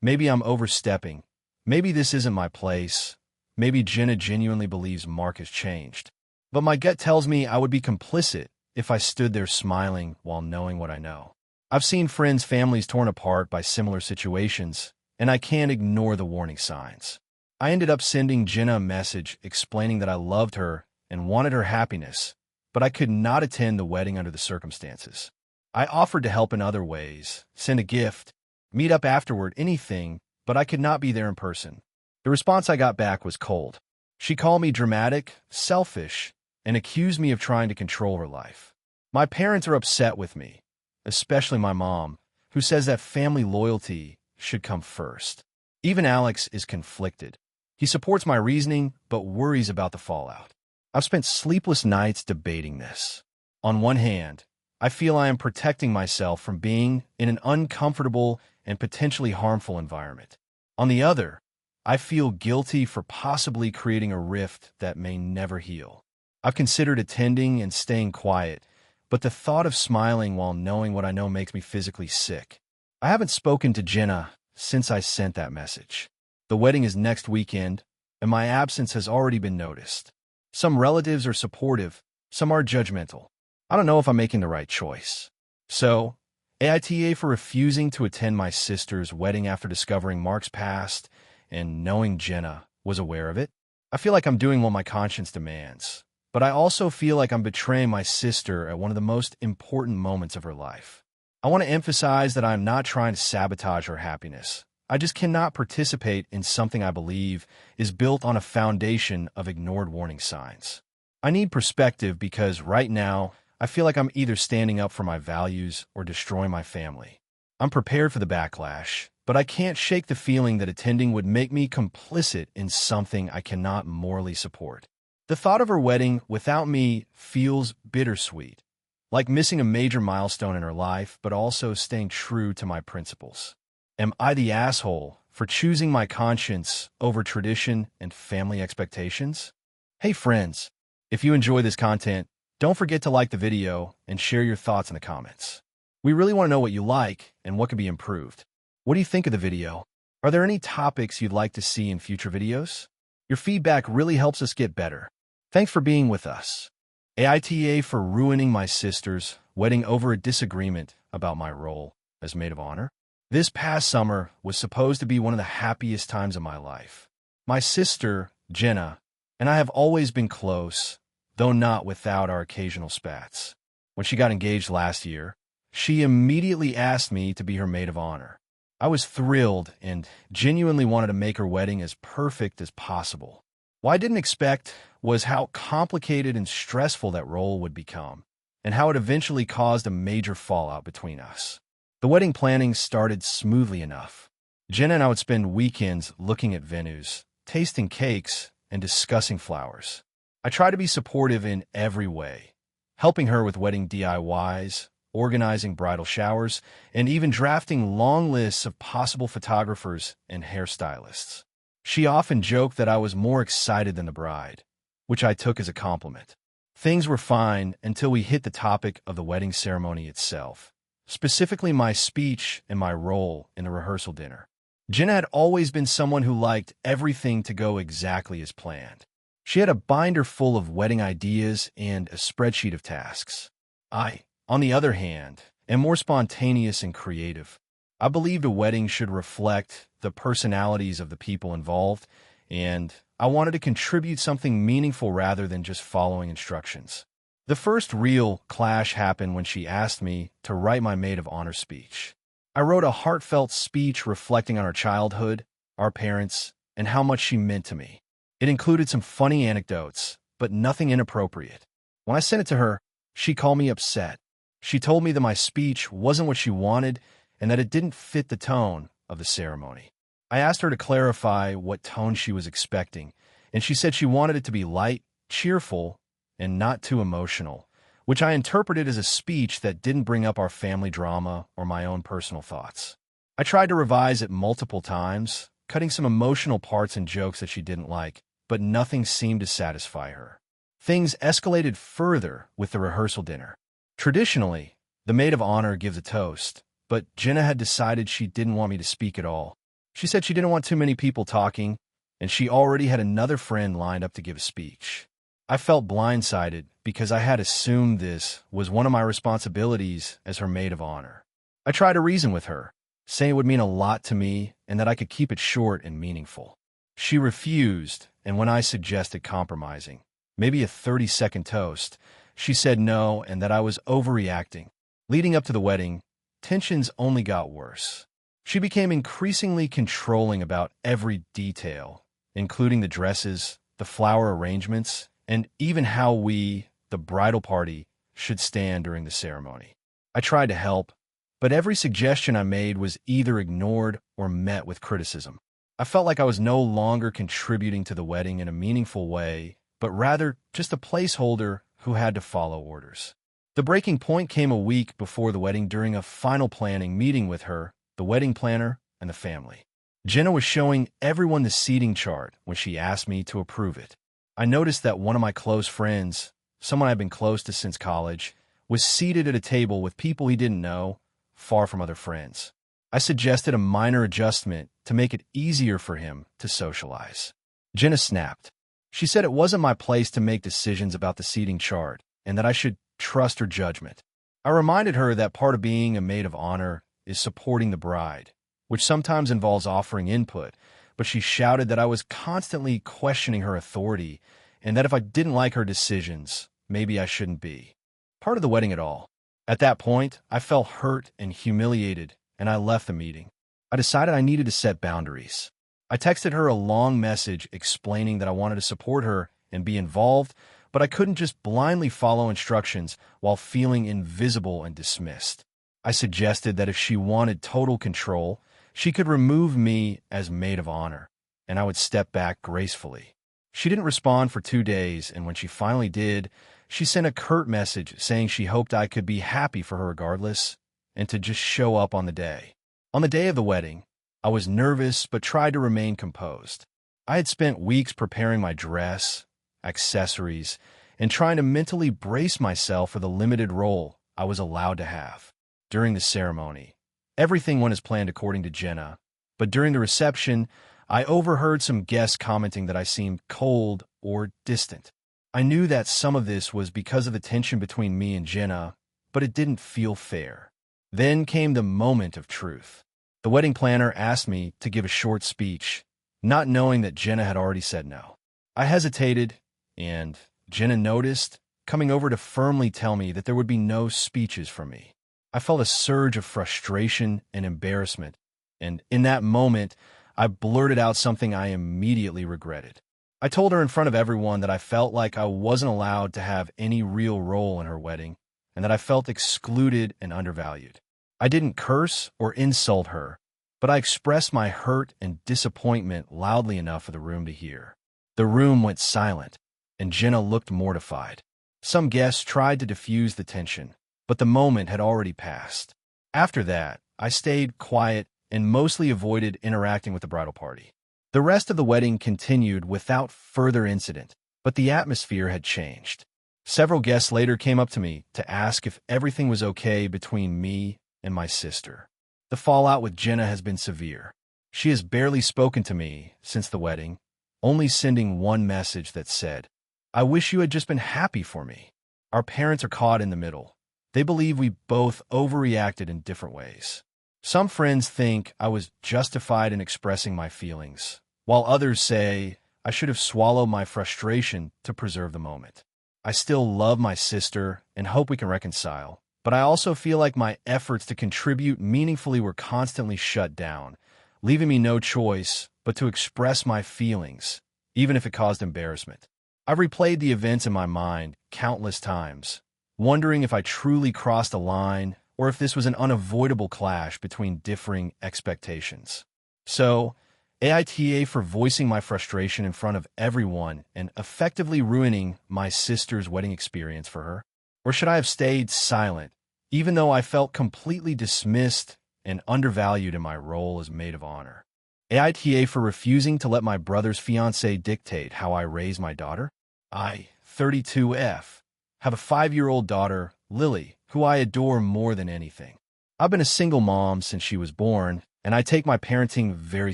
Maybe I'm overstepping. Maybe this isn't my place. Maybe Jenna genuinely believes Mark has changed. But my gut tells me I would be complicit if I stood there smiling while knowing what I know. I've seen friends' families torn apart by similar situations, and I can't ignore the warning signs. I ended up sending Jenna a message explaining that I loved her and wanted her happiness, but I could not attend the wedding under the circumstances. I offered to help in other ways, send a gift, meet up afterward, anything, but I could not be there in person. The response I got back was cold. She called me dramatic, selfish, and accused me of trying to control her life. My parents are upset with me, especially my mom, who says that family loyalty should come first. Even Alex is conflicted. He supports my reasoning, but worries about the fallout. I've spent sleepless nights debating this. On one hand, I feel I am protecting myself from being in an uncomfortable and potentially harmful environment. On the other, I feel guilty for possibly creating a rift that may never heal. I've considered attending and staying quiet, but the thought of smiling while knowing what I know makes me physically sick. I haven't spoken to Jenna since I sent that message. The wedding is next weekend, and my absence has already been noticed. Some relatives are supportive, some are judgmental. I don't know if I'm making the right choice. So, AITA for refusing to attend my sister's wedding after discovering Mark's past and knowing Jenna was aware of it. I feel like I'm doing what my conscience demands, but I also feel like I'm betraying my sister at one of the most important moments of her life. I want to emphasize that I'm not trying to sabotage her happiness. I just cannot participate in something I believe is built on a foundation of ignored warning signs. I need perspective because right now, I feel like I'm either standing up for my values or destroying my family. I'm prepared for the backlash, but I can't shake the feeling that attending would make me complicit in something I cannot morally support. The thought of her wedding without me feels bittersweet, like missing a major milestone in her life, but also staying true to my principles. Am I the asshole for choosing my conscience over tradition and family expectations? Hey friends, if you enjoy this content, don't forget to like the video and share your thoughts in the comments. We really want to know what you like and what can be improved. What do you think of the video? Are there any topics you'd like to see in future videos? Your feedback really helps us get better. Thanks for being with us. AITA for ruining my sister's wedding over a disagreement about my role as maid of honor. This past summer was supposed to be one of the happiest times of my life. My sister, Jenna, and I have always been close, though not without our occasional spats. When she got engaged last year, she immediately asked me to be her maid of honor. I was thrilled and genuinely wanted to make her wedding as perfect as possible. What I didn't expect was how complicated and stressful that role would become, and how it eventually caused a major fallout between us. The wedding planning started smoothly enough. Jenna and I would spend weekends looking at venues, tasting cakes, and discussing flowers. I tried to be supportive in every way, helping her with wedding DIYs, organizing bridal showers, and even drafting long lists of possible photographers and hairstylists. She often joked that I was more excited than the bride, which I took as a compliment. Things were fine until we hit the topic of the wedding ceremony itself, specifically my speech and my role in the rehearsal dinner. Jenna had always been someone who liked everything to go exactly as planned. She had a binder full of wedding ideas and a spreadsheet of tasks. I, on the other hand, am more spontaneous and creative. I believed a wedding should reflect the personalities of the people involved, and I wanted to contribute something meaningful rather than just following instructions. The first real clash happened when she asked me to write my maid of honor speech. I wrote a heartfelt speech reflecting on our childhood, our parents, and how much she meant to me. It included some funny anecdotes, but nothing inappropriate. When I sent it to her, she called me upset. She told me that my speech wasn't what she wanted and that it didn't fit the tone of the ceremony. I asked her to clarify what tone she was expecting, and she said she wanted it to be light, cheerful, and not too emotional, which I interpreted as a speech that didn't bring up our family drama or my own personal thoughts. I tried to revise it multiple times, cutting some emotional parts and jokes that she didn't like, but nothing seemed to satisfy her. Things escalated further with the rehearsal dinner. Traditionally, the maid of honor gives a toast, but Jenna had decided she didn't want me to speak at all. She said she didn't want too many people talking, and she already had another friend lined up to give a speech. I felt blindsided because I had assumed this was one of my responsibilities as her maid of honor. I tried to reason with her, saying it would mean a lot to me and that I could keep it short and meaningful. She refused, and when I suggested compromising, maybe a 30-second toast, she said no and that I was overreacting. Leading up to the wedding, tensions only got worse. She became increasingly controlling about every detail, including the dresses, the flower arrangements, and even how we, the bridal party, should stand during the ceremony. I tried to help, but every suggestion I made was either ignored or met with criticism. I felt like I was no longer contributing to the wedding in a meaningful way, but rather just a placeholder who had to follow orders. The breaking point came a week before the wedding during a final planning meeting with her, the wedding planner, and the family. Jenna was showing everyone the seating chart when she asked me to approve it. I noticed that one of my close friends, someone I've been close to since college, was seated at a table with people he didn't know, far from other friends. I suggested a minor adjustment to make it easier for him to socialize. Jenna snapped. She said it wasn't my place to make decisions about the seating chart and that I should trust her judgment. I reminded her that part of being a maid of honor is supporting the bride, which sometimes involves offering input, but she shouted that I was constantly questioning her authority and that if I didn't like her decisions, maybe I shouldn't be part of the wedding at all. At that point, I felt hurt and humiliated, and I left the meeting. I decided I needed to set boundaries. I texted her a long message explaining that I wanted to support her and be involved, but I couldn't just blindly follow instructions while feeling invisible and dismissed. I suggested that if she wanted total control, she could remove me as maid of honor, and I would step back gracefully. She didn't respond for 2 days, and when she finally did, she sent a curt message saying she hoped I could be happy for her regardless, and to just show up on the day. On the day of the wedding, I was nervous but tried to remain composed. I had spent weeks preparing my dress, accessories, and trying to mentally brace myself for the limited role I was allowed to have. During the ceremony, everything went as planned according to Jenna, but during the reception, I overheard some guests commenting that I seemed cold or distant. I knew that some of this was because of the tension between me and Jenna, but it didn't feel fair. Then came the moment of truth. The wedding planner asked me to give a short speech, not knowing that Jenna had already said no. I hesitated, and Jenna noticed, coming over to firmly tell me that there would be no speeches from me. I felt a surge of frustration and embarrassment, and in that moment, I blurted out something I immediately regretted. I told her in front of everyone that I felt like I wasn't allowed to have any real role in her wedding, and that I felt excluded and undervalued. I didn't curse or insult her, but I expressed my hurt and disappointment loudly enough for the room to hear. The room went silent, and Jenna looked mortified. Some guests tried to diffuse the tension, but the moment had already passed. After that, I stayed quiet and mostly avoided interacting with the bridal party. The rest of the wedding continued without further incident, but the atmosphere had changed. Several guests later came up to me to ask if everything was okay between me and my sister. The fallout with Jenna has been severe. She has barely spoken to me since the wedding, only sending one message that said, "I wish you had just been happy for me." Our parents are caught in the middle. They believe we both overreacted in different ways. Some friends think I was justified in expressing my feelings, while others say I should have swallowed my frustration to preserve the moment. I still love my sister and hope we can reconcile, but I also feel like my efforts to contribute meaningfully were constantly shut down, leaving me no choice but to express my feelings, even if it caused embarrassment. I've replayed the events in my mind countless times, wondering if I truly crossed a line or if this was an unavoidable clash between differing expectations. So, AITA for voicing my frustration in front of everyone and effectively ruining my sister's wedding experience for her? Or should I have stayed silent, even though I felt completely dismissed and undervalued in my role as maid of honor? AITA for refusing to let my brother's fiancé dictate how I raise my daughter? I, 32F, have a 5-year-old daughter, Lily, who I adore more than anything. I've been a single mom since she was born, and I take my parenting very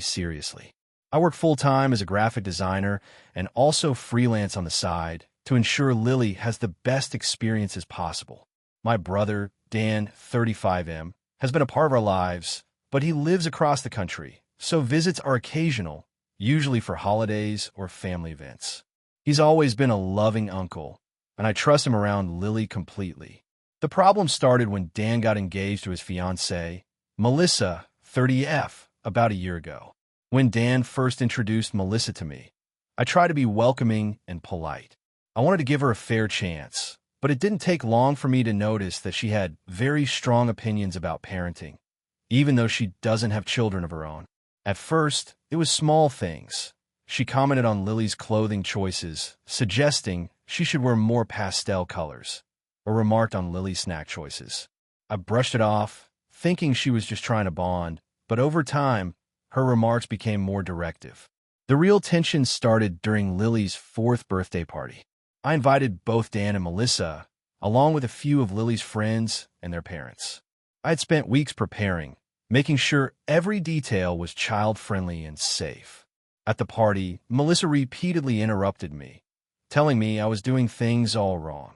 seriously. I work full-time as a graphic designer and also freelance on the side to ensure Lily has the best experiences possible. My brother, Dan, 35M, has been a part of our lives, but he lives across the country, so visits are occasional, usually for holidays or family events. He's always been a loving uncle, and I trust him around Lily completely. The problem started when Dan got engaged to his fiancée, Melissa, 30F, about a year ago. When Dan first introduced Melissa to me, I tried to be welcoming and polite. I wanted to give her a fair chance, but it didn't take long for me to notice that she had very strong opinions about parenting, even though she doesn't have children of her own. At first, it was small things. She commented on Lily's clothing choices, suggesting she should wear more pastel colors, or remarked on Lily's snack choices. I brushed it off, thinking she was just trying to bond, but over time, her remarks became more directive. The real tension started during Lily's 4th birthday party. I invited both Dan and Melissa, along with a few of Lily's friends and their parents. I had spent weeks preparing, making sure every detail was child-friendly and safe. At the party, Melissa repeatedly interrupted me, telling me I was doing things all wrong.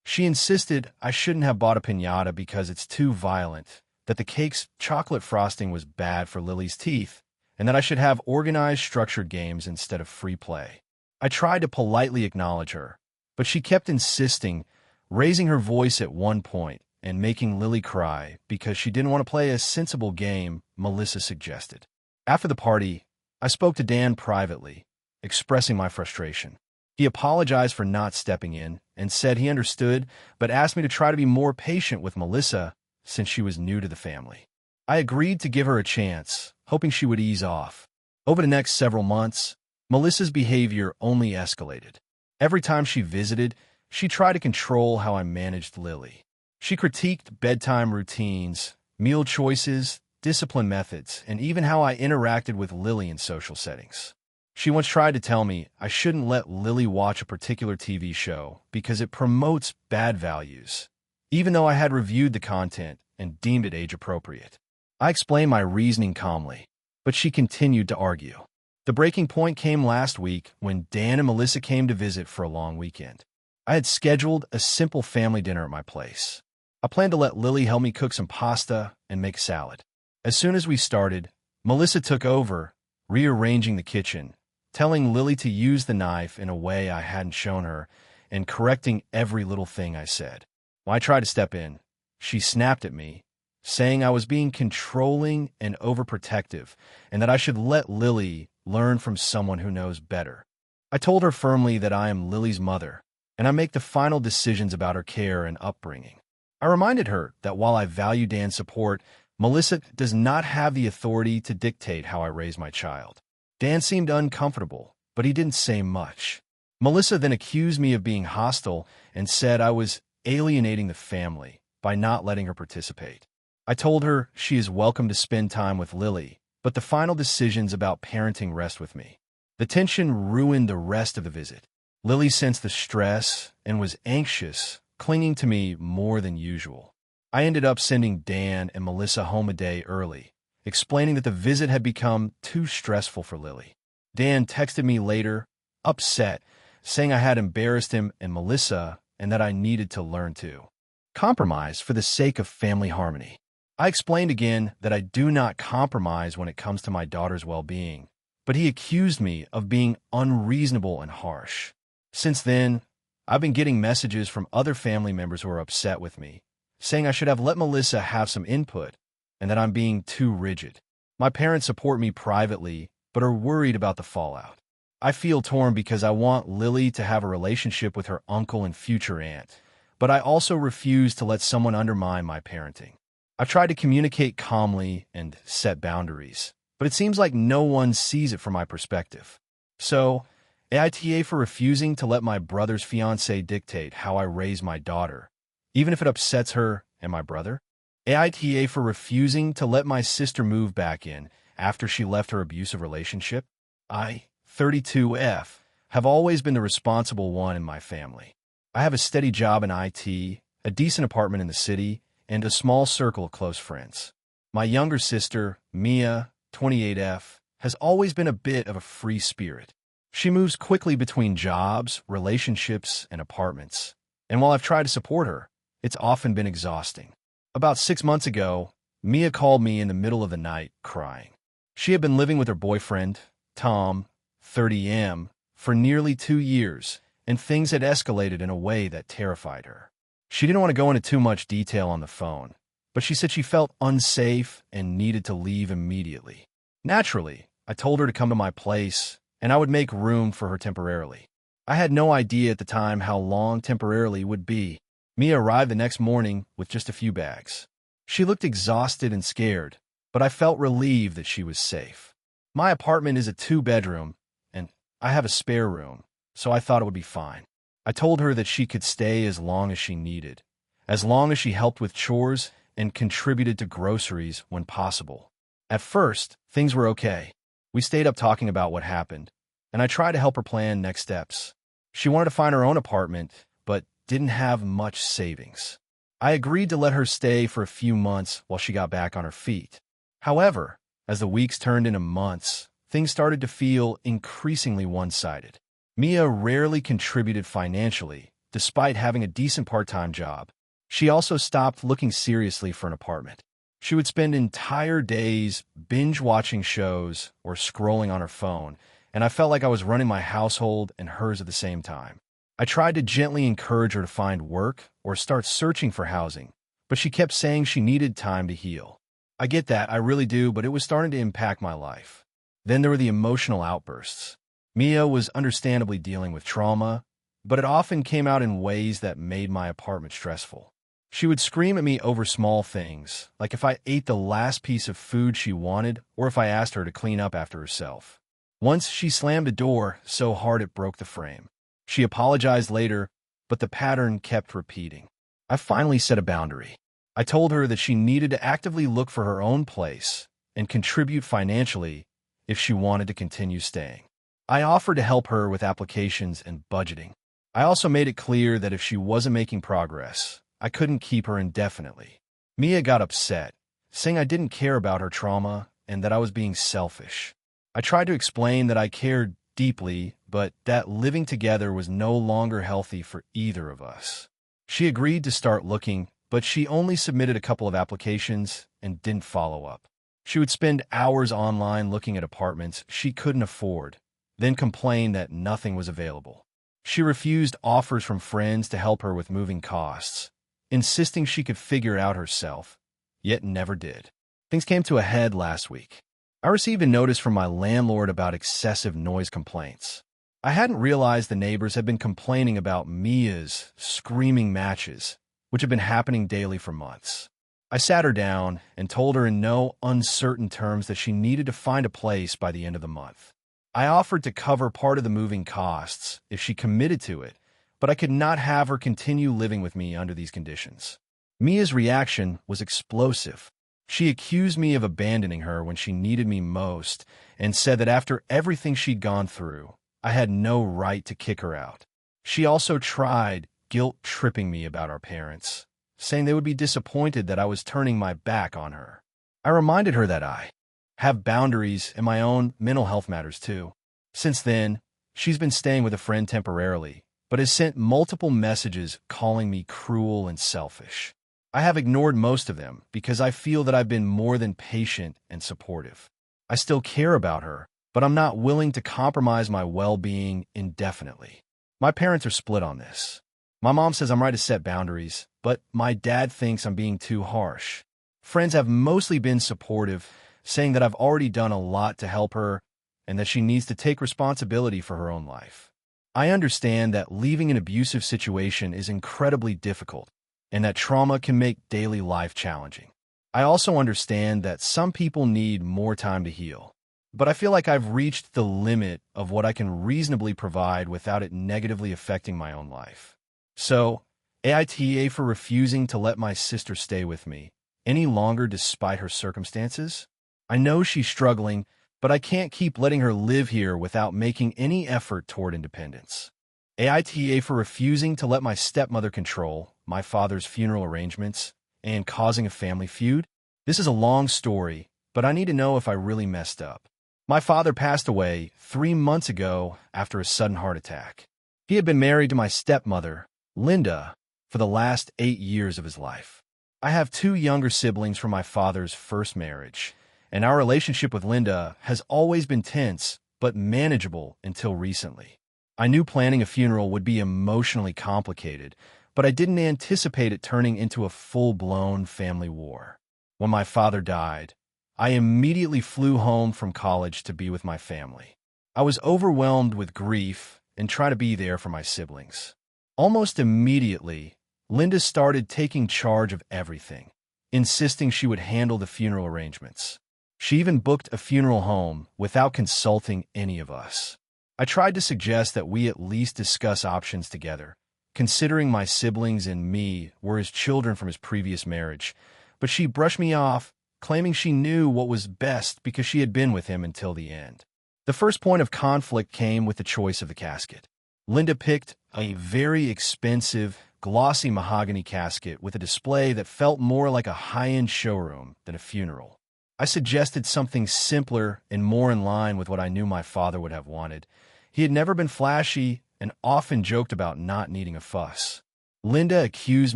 She insisted I shouldn't have bought a piñata because it's too violent, that the cake's chocolate frosting was bad for Lily's teeth, and that I should have organized, structured games instead of free play. I tried to politely acknowledge her, but she kept insisting, raising her voice at one point and making Lily cry because she didn't want to play a sensible game Melissa suggested. After the party, I spoke to Dan privately, expressing my frustration. He apologized for not stepping in and said he understood, but asked me to try to be more patient with Melissa since she was new to the family. I agreed to give her a chance, hoping she would ease off. Over the next several months, Melissa's behavior only escalated. Every time she visited, she tried to control how I managed Lily. She critiqued bedtime routines, meal choices, discipline methods, and even how I interacted with Lily in social settings. She once tried to tell me I shouldn't let Lily watch a particular TV show because it promotes bad values, even though I had reviewed the content and deemed it age-appropriate. I explained my reasoning calmly, but she continued to argue. The breaking point came last week when Dan and Melissa came to visit for a long weekend. I had scheduled a simple family dinner at my place. I planned to let Lily help me cook some pasta and make salad. As soon as we started, Melissa took over, rearranging the kitchen, telling Lily to use the knife in a way I hadn't shown her, and correcting every little thing I said. When I tried to step in, she snapped at me, saying I was being controlling and overprotective, and that I should let Lily learn from someone who knows better. I told her firmly that I am Lily's mother, and I make the final decisions about her care and upbringing. I reminded her that while I value Dan's support, Melissa does not have the authority to dictate how I raise my child. Dan seemed uncomfortable, but he didn't say much. Melissa then accused me of being hostile and said I was alienating the family by not letting her participate. I told her she is welcome to spend time with Lily, but the final decisions about parenting rest with me. The tension ruined the rest of the visit. Lily sensed the stress and was anxious, clinging to me more than usual. I ended up sending Dan and Melissa home a day early, explaining that the visit had become too stressful for Lily. Dan texted me later, upset, saying I had embarrassed him and Melissa and that I needed to learn to compromise for the sake of family harmony. I explained again that I do not compromise when it comes to my daughter's well-being, but he accused me of being unreasonable and harsh. Since then, I've been getting messages from other family members who are upset with me, saying I should have let Melissa have some input and that I'm being too rigid. My parents support me privately, but are worried about the fallout. I feel torn because I want Lily to have a relationship with her uncle and future aunt, but I also refuse to let someone undermine my parenting. I've tried to communicate calmly and set boundaries, but it seems like no one sees it from my perspective. So, AITA for refusing to let my brother's fiancé dictate how I raise my daughter, even if it upsets her and my brother. AITA for refusing to let my sister move back in after she left her abusive relationship. I, 32F, have always been the responsible one in my family. I have a steady job in IT, a decent apartment in the city, and a small circle of close friends. My younger sister, Mia, 28F, has always been a bit of a free spirit. She moves quickly between jobs, relationships, and apartments. And while I've tried to support her, it's often been exhausting. About 6 months ago, Mia called me in the middle of the night, crying. She had been living with her boyfriend, Tom, 30M, for nearly 2 years, and things had escalated in a way that terrified her. She didn't want to go into too much detail on the phone, but she said she felt unsafe and needed to leave immediately. Naturally, I told her to come to my place, and I would make room for her temporarily. I had no idea at the time how long temporarily would be. Mia arrived the next morning with just a few bags. She looked exhausted and scared, but I felt relieved that she was safe. My apartment is a 2-bedroom, and I have a spare room, so I thought it would be fine. I told her that she could stay as long as she needed, as long as she helped with chores and contributed to groceries when possible. At first, things were okay. We stayed up talking about what happened, and I tried to help her plan next steps. She wanted to find her own apartment, but didn't have much savings. I agreed to let her stay for a few months while she got back on her feet. However, as the weeks turned into months, things started to feel increasingly one-sided. Mia rarely contributed financially, despite having a decent part-time job. She also stopped looking seriously for an apartment. She would spend entire days binge-watching shows or scrolling on her phone, and I felt like I was running my household and hers at the same time. I tried to gently encourage her to find work or start searching for housing, but she kept saying she needed time to heal. I get that, I really do, but it was starting to impact my life. Then there were the emotional outbursts. Mia was understandably dealing with trauma, but it often came out in ways that made my apartment stressful. She would scream at me over small things, like if I ate the last piece of food she wanted or if I asked her to clean up after herself. Once she slammed a door so hard it broke the frame. She apologized later, but the pattern kept repeating. I finally set a boundary. I told her that she needed to actively look for her own place and contribute financially if she wanted to continue staying. I offered to help her with applications and budgeting. I also made it clear that if she wasn't making progress, I couldn't keep her indefinitely. Mia got upset, saying I didn't care about her trauma and that I was being selfish. I tried to explain that I cared deeply, but that living together was no longer healthy for either of us. She agreed to start looking, but she only submitted a couple of applications and didn't follow up. She would spend hours online looking at apartments she couldn't afford, then complain that nothing was available. She refused offers from friends to help her with moving costs, insisting she could figure it out herself, yet never did. Things came to a head last week. I received a notice from my landlord about excessive noise complaints. I hadn't realized the neighbors had been complaining about Mia's screaming matches, which had been happening daily for months. I sat her down and told her in no uncertain terms that she needed to find a place by the end of the month. I offered to cover part of the moving costs if she committed to it, but I could not have her continue living with me under these conditions. Mia's reaction was explosive. She accused me of abandoning her when she needed me most and said that after everything she'd gone through, I had no right to kick her out. She also tried guilt-tripping me about our parents, saying they would be disappointed that I was turning my back on her. I reminded her that I have boundaries and my own mental health matters too. Since then, she's been staying with a friend temporarily, but has sent multiple messages calling me cruel and selfish. I have ignored most of them because I feel that I've been more than patient and supportive. I still care about her, but I'm not willing to compromise my well-being indefinitely. My parents are split on this. My mom says I'm right to set boundaries, but my dad thinks I'm being too harsh. Friends have mostly been supportive, saying that I've already done a lot to help her and that she needs to take responsibility for her own life. I understand that leaving an abusive situation is incredibly difficult and that trauma can make daily life challenging. I also understand that some people need more time to heal, but I feel like I've reached the limit of what I can reasonably provide without it negatively affecting my own life. So, AITA for refusing to let my sister stay with me any longer despite her circumstances. I know she's struggling, but I can't keep letting her live here without making any effort toward independence. AITA for refusing to let my stepmother control my father's funeral arrangements and causing a family feud. This is a long story, but I need to know if I really messed up. My father passed away 3 months ago after a sudden heart attack. He had been married to my stepmother, Linda, for the last 8 years of his life. I have 2 younger siblings from my father's first marriage, and our relationship with Linda has always been tense but manageable until recently. I knew planning a funeral would be emotionally complicated, but I didn't anticipate it turning into a full-blown family war. When my father died, I immediately flew home from college to be with my family. I was overwhelmed with grief and tried to be there for my siblings. Almost immediately, Linda started taking charge of everything, insisting she would handle the funeral arrangements. She even booked a funeral home without consulting any of us. I tried to suggest that we at least discuss options together, considering my siblings and me were his children from his previous marriage, but she brushed me off, claiming she knew what was best because she had been with him until the end. The first point of conflict came with the choice of the casket. Linda picked a very expensive, glossy mahogany casket with a display that felt more like a high-end showroom than a funeral. I suggested something simpler and more in line with what I knew my father would have wanted. He had never been flashy and often joked about not needing a fuss. Linda accused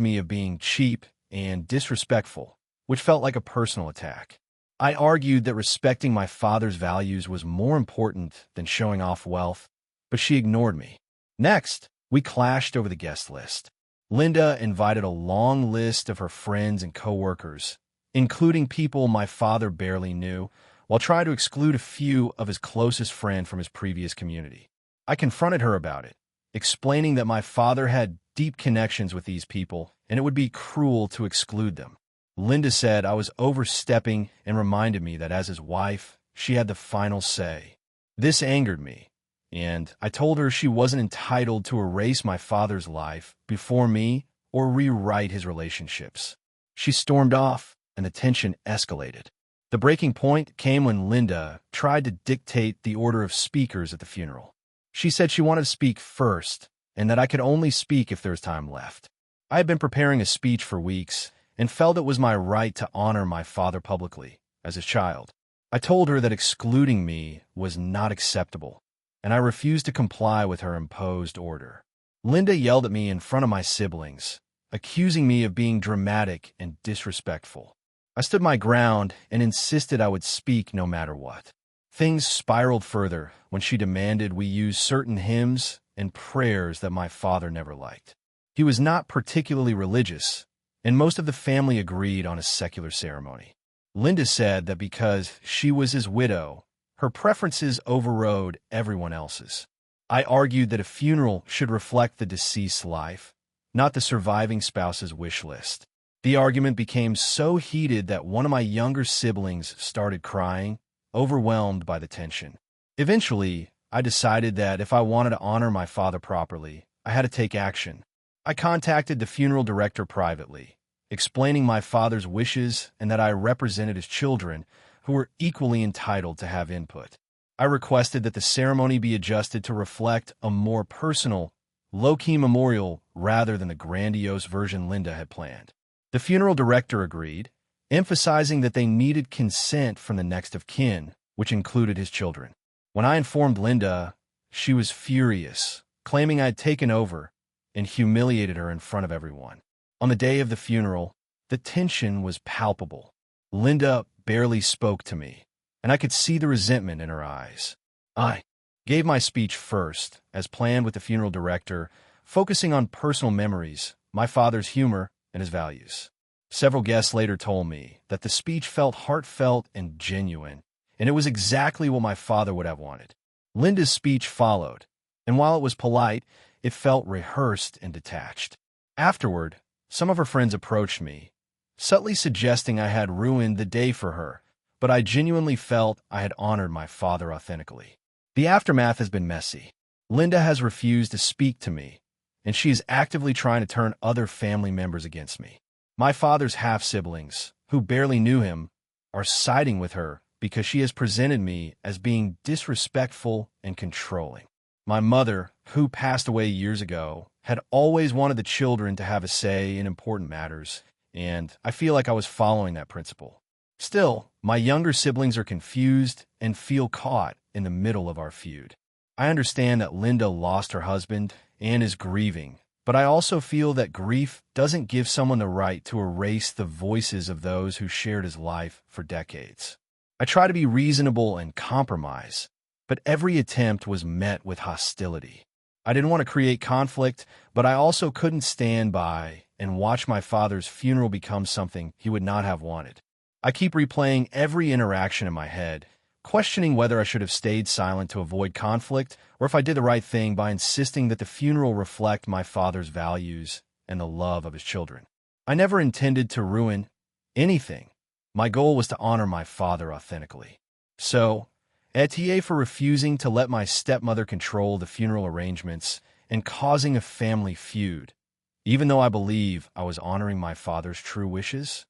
me of being cheap and disrespectful, which felt like a personal attack. I argued that respecting my father's values was more important than showing off wealth, but she ignored me. Next, we clashed over the guest list. Linda invited a long list of her friends and coworkers, including people my father barely knew, while trying to exclude a few of his closest friends from his previous community. I confronted her about it, explaining that my father had deep connections with these people and it would be cruel to exclude them. Linda said I was overstepping and reminded me that as his wife, she had the final say. This angered me, and I told her she wasn't entitled to erase my father's life before me or rewrite his relationships. She stormed off, and the tension escalated. The breaking point came when Linda tried to dictate the order of speakers at the funeral. She said she wanted to speak first, and that I could only speak if there was time left. I had been preparing a speech for weeks and felt it was my right to honor my father publicly, as his child. I told her that excluding me was not acceptable, and I refused to comply with her imposed order. Linda yelled at me in front of my siblings, accusing me of being dramatic and disrespectful. I stood my ground and insisted I would speak no matter what. Things spiraled further when she demanded we use certain hymns and prayers that my father never liked. He was not particularly religious, and most of the family agreed on a secular ceremony. Linda said that because she was his widow, her preferences overrode everyone else's. I argued that a funeral should reflect the deceased's life, not the surviving spouse's wish list. The argument became so heated that one of my younger siblings started crying, overwhelmed by the tension. Eventually, I decided that if I wanted to honor my father properly, I had to take action. I contacted the funeral director privately, explaining my father's wishes and that I represented his children, who were equally entitled to have input. I requested that the ceremony be adjusted to reflect a more personal, low-key memorial rather than the grandiose version Linda had planned. The funeral director agreed, emphasizing that they needed consent from the next of kin, which included his children. When I informed Linda, she was furious, claiming I had taken over and humiliated her in front of everyone. On the day of the funeral, the tension was palpable. Linda barely spoke to me, and I could see the resentment in her eyes. I gave my speech first, as planned with the funeral director, focusing on personal memories, my father's humor, and his values. Several guests later told me that the speech felt heartfelt and genuine, and it was exactly what my father would have wanted. Linda's speech followed, and while it was polite, it felt rehearsed and detached. Afterward, some of her friends approached me, subtly suggesting I had ruined the day for her, but I genuinely felt I had honored my father authentically. The aftermath has been messy. Linda has refused to speak to me, and she is actively trying to turn other family members against me. My father's half-siblings, who barely knew him, are siding with her because she has presented me as being disrespectful and controlling. My mother, who passed away years ago, had always wanted the children to have a say in important matters, and I feel like I was following that principle. Still, my younger siblings are confused and feel caught in the middle of our feud. I understand that Linda lost her husband and is grieving, but I also feel that grief doesn't give someone the right to erase the voices of those who shared his life for decades. I try to be reasonable and compromise, but every attempt was met with hostility. I didn't want to create conflict, but I also couldn't stand by and watch my father's funeral become something he would not have wanted. I keep replaying every interaction in my head, questioning whether I should have stayed silent to avoid conflict or if I did the right thing by insisting that the funeral reflect my father's values and the love of his children. I never intended to ruin anything. My goal was to honor my father authentically. So, AITA for refusing to let my stepmother control the funeral arrangements and causing a family feud, even though I believe I was honoring my father's true wishes.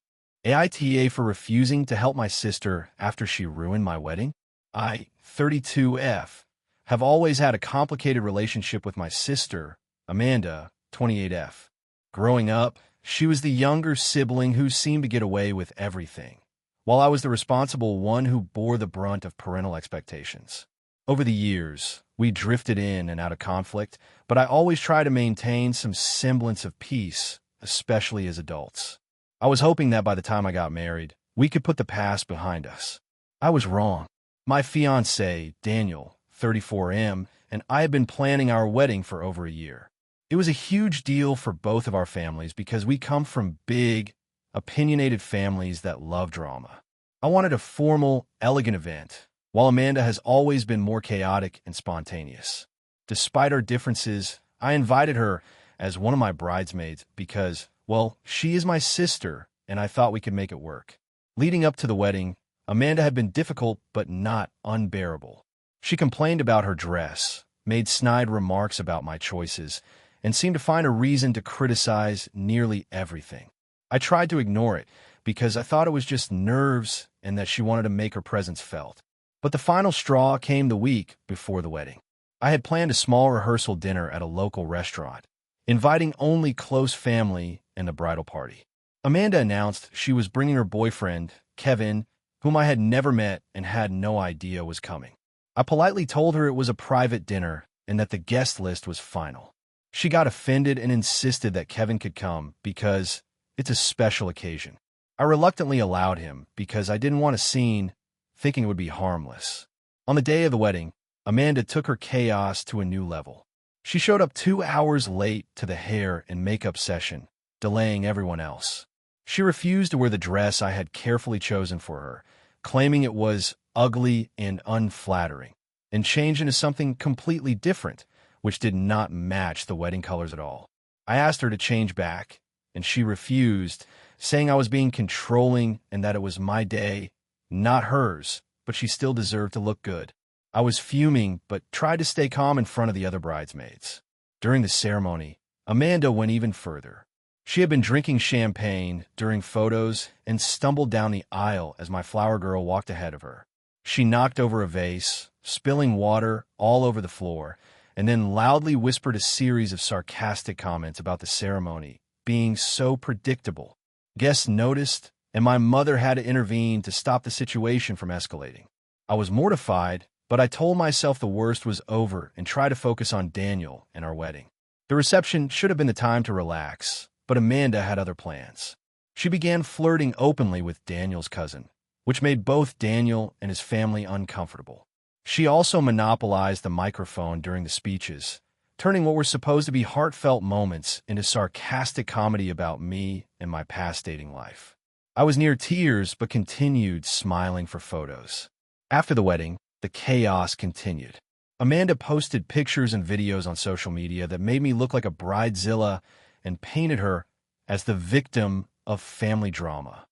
AITA for refusing to help my sister after she ruined my wedding. I, 32F, have always had a complicated relationship with my sister, Amanda, 28F. Growing up, she was the younger sibling who seemed to get away with everything, while I was the responsible one who bore the brunt of parental expectations. Over the years, we drifted in and out of conflict, but I always try to maintain some semblance of peace, especially as adults. I was hoping that by the time I got married, we could put the past behind us. I was wrong. My fiancé, Daniel, 34M, and I had been planning our wedding for over a year. It was a huge deal for both of our families because we come from big, opinionated families that love drama. I wanted a formal, elegant event, while Amanda has always been more chaotic and spontaneous. Despite our differences, I invited her as one of my bridesmaids because, well, she is my sister, and I thought we could make it work. Leading up to the wedding, Amanda had been difficult but not unbearable. She complained about her dress, made snide remarks about my choices, and seemed to find a reason to criticize nearly everything. I tried to ignore it because I thought it was just nerves and that she wanted to make her presence felt. But the final straw came the week before the wedding. I had planned a small rehearsal dinner at a local restaurant, inviting only close family and the bridal party. Amanda announced she was bringing her boyfriend, Kevin, whom I had never met and had no idea was coming. I politely told her it was a private dinner and that the guest list was final. She got offended and insisted that Kevin could come because it's a special occasion. I reluctantly allowed him because I didn't want a scene, thinking it would be harmless. On the day of the wedding, Amanda took her chaos to a new level. She showed up 2 hours late to the hair and makeup session, delaying everyone else. She refused to wear the dress I had carefully chosen for her, claiming it was ugly and unflattering, and changed into something completely different, which did not match the wedding colors at all. I asked her to change back, and she refused, saying I was being controlling and that it was my day, not hers, but she still deserved to look good. I was fuming, but tried to stay calm in front of the other bridesmaids. During the ceremony, Amanda went even further. She had been drinking champagne during photos and stumbled down the aisle as my flower girl walked ahead of her. She knocked over a vase, spilling water all over the floor, and then loudly whispered a series of sarcastic comments about the ceremony being so predictable. Guests noticed, and my mother had to intervene to stop the situation from escalating. I was mortified, but I told myself the worst was over and tried to focus on Daniel and our wedding. The reception should have been the time to relax, but Amanda had other plans. She began flirting openly with Daniel's cousin, which made both Daniel and his family uncomfortable. She also monopolized the microphone during the speeches, turning what were supposed to be heartfelt moments into sarcastic comedy about me and my past dating life. I was near tears but continued smiling for photos. After the wedding, the chaos continued. Amanda posted pictures and videos on social media that made me look like a bridezilla and painted her as the victim of family drama.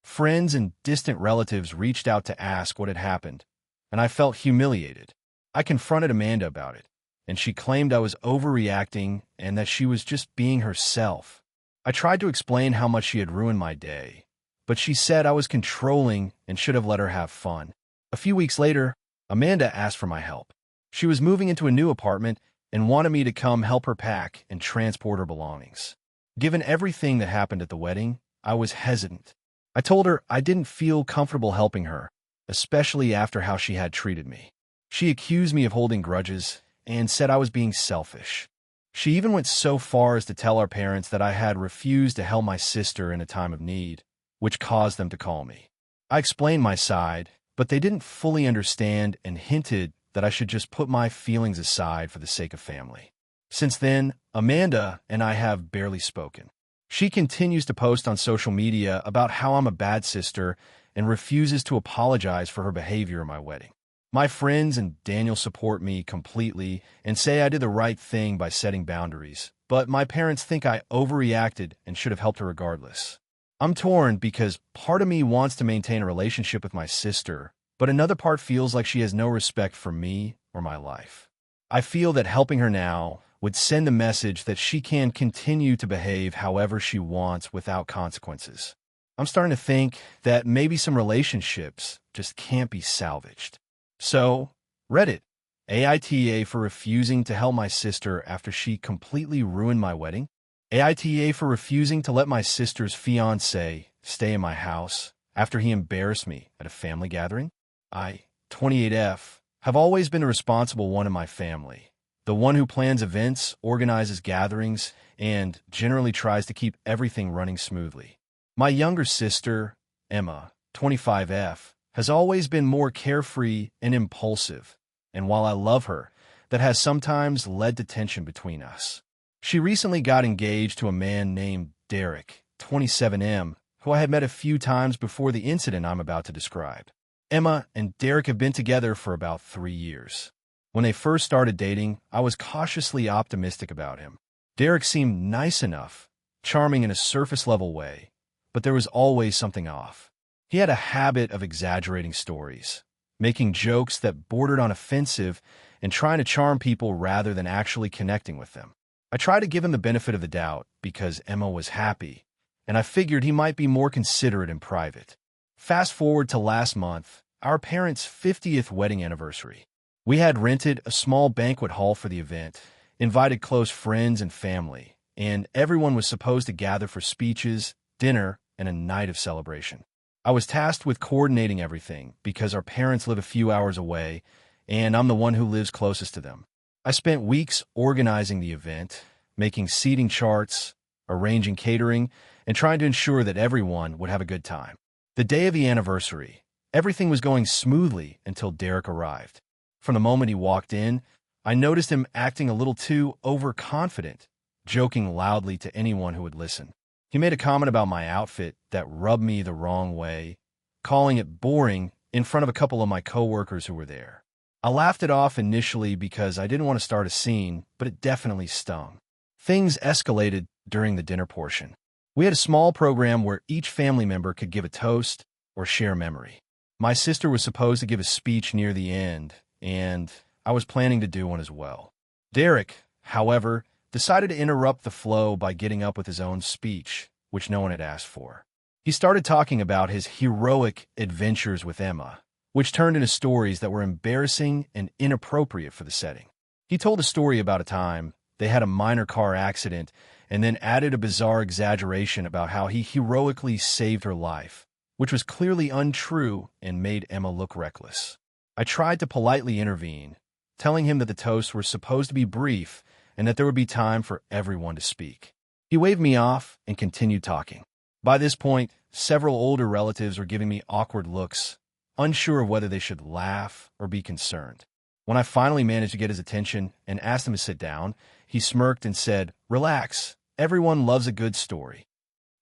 Friends and distant relatives reached out to ask what had happened, and I felt humiliated. I confronted Amanda about it, and she claimed I was overreacting and that she was just being herself. I tried to explain how much she had ruined my day, but she said I was controlling and should have let her have fun. A few weeks later, Amanda asked for my help. She was moving into a new apartment and wanted me to come help her pack and transport her belongings. Given everything that happened at the wedding, I was hesitant. I told her I didn't feel comfortable helping her, especially after how she had treated me. She accused me of holding grudges and said I was being selfish. She even went so far as to tell our parents that I had refused to help my sister in a time of need, which caused them to call me. I explained my side, but they didn't fully understand and hinted that I should just put my feelings aside for the sake of family. Since then, Amanda and I have barely spoken. She continues to post on social media about how I'm a bad sister and refuses to apologize for her behavior at my wedding. My friends and Daniel support me completely and say I did the right thing by setting boundaries, but my parents think I overreacted and should have helped her regardless. I'm torn because part of me wants to maintain a relationship with my sister, but another part feels like she has no respect for me or my life. I feel that helping her now would send a message that she can continue to behave however she wants without consequences. I'm starting to think that maybe some relationships just can't be salvaged. So, Reddit AITA for refusing to help my sister after she completely ruined my wedding. AITA for refusing to let my sister's fiancé stay in my house after he embarrassed me at a family gathering. I, 28F, have always been the responsible one in my family, the one who plans events, organizes gatherings, and generally tries to keep everything running smoothly. My younger sister, Emma, 25F, has always been more carefree and impulsive, and while I love her, that has sometimes led to tension between us. She recently got engaged to a man named Derek, 27M, who I had met a few times before the incident I'm about to describe. Emma and Derek have been together for about 3 years. When they first started dating, I was cautiously optimistic about him. Derek seemed nice enough, charming in a surface-level way, but there was always something off. He had a habit of exaggerating stories, making jokes that bordered on offensive and trying to charm people rather than actually connecting with them. I tried to give him the benefit of the doubt because Emma was happy, and I figured he might be more considerate in private. Fast forward to last month, our parents' 50th wedding anniversary. We had rented a small banquet hall for the event, invited close friends and family, and everyone was supposed to gather for speeches, dinner, and a night of celebration. I was tasked with coordinating everything because our parents live a few hours away, and I'm the one who lives closest to them. I spent weeks organizing the event, making seating charts, arranging catering, and trying to ensure that everyone would have a good time. The day of the anniversary, everything was going smoothly until Derek arrived. From the moment he walked in, I noticed him acting a little too overconfident, joking loudly to anyone who would listen. He made a comment about my outfit that rubbed me the wrong way, calling it boring in front of a couple of my coworkers who were there. I laughed it off initially because I didn't want to start a scene, but it definitely stung. Things escalated during the dinner portion. We had a small program where each family member could give a toast or share a memory. My sister was supposed to give a speech near the end, and I was planning to do one as well. Derek, however, decided to interrupt the flow by getting up with his own speech, which no one had asked for. He started talking about his heroic adventures with Emma, which turned into stories that were embarrassing and inappropriate for the setting. He told a story about a time they had a minor car accident and then added a bizarre exaggeration about how he heroically saved her life, which was clearly untrue and made Emma look reckless. I tried to politely intervene, telling him that the toasts were supposed to be brief and that there would be time for everyone to speak. He waved me off and continued talking. By this point, several older relatives were giving me awkward looks, unsure of whether they should laugh or be concerned. When I finally managed to get his attention and asked him to sit down, he smirked and said, "Relax, everyone loves a good story."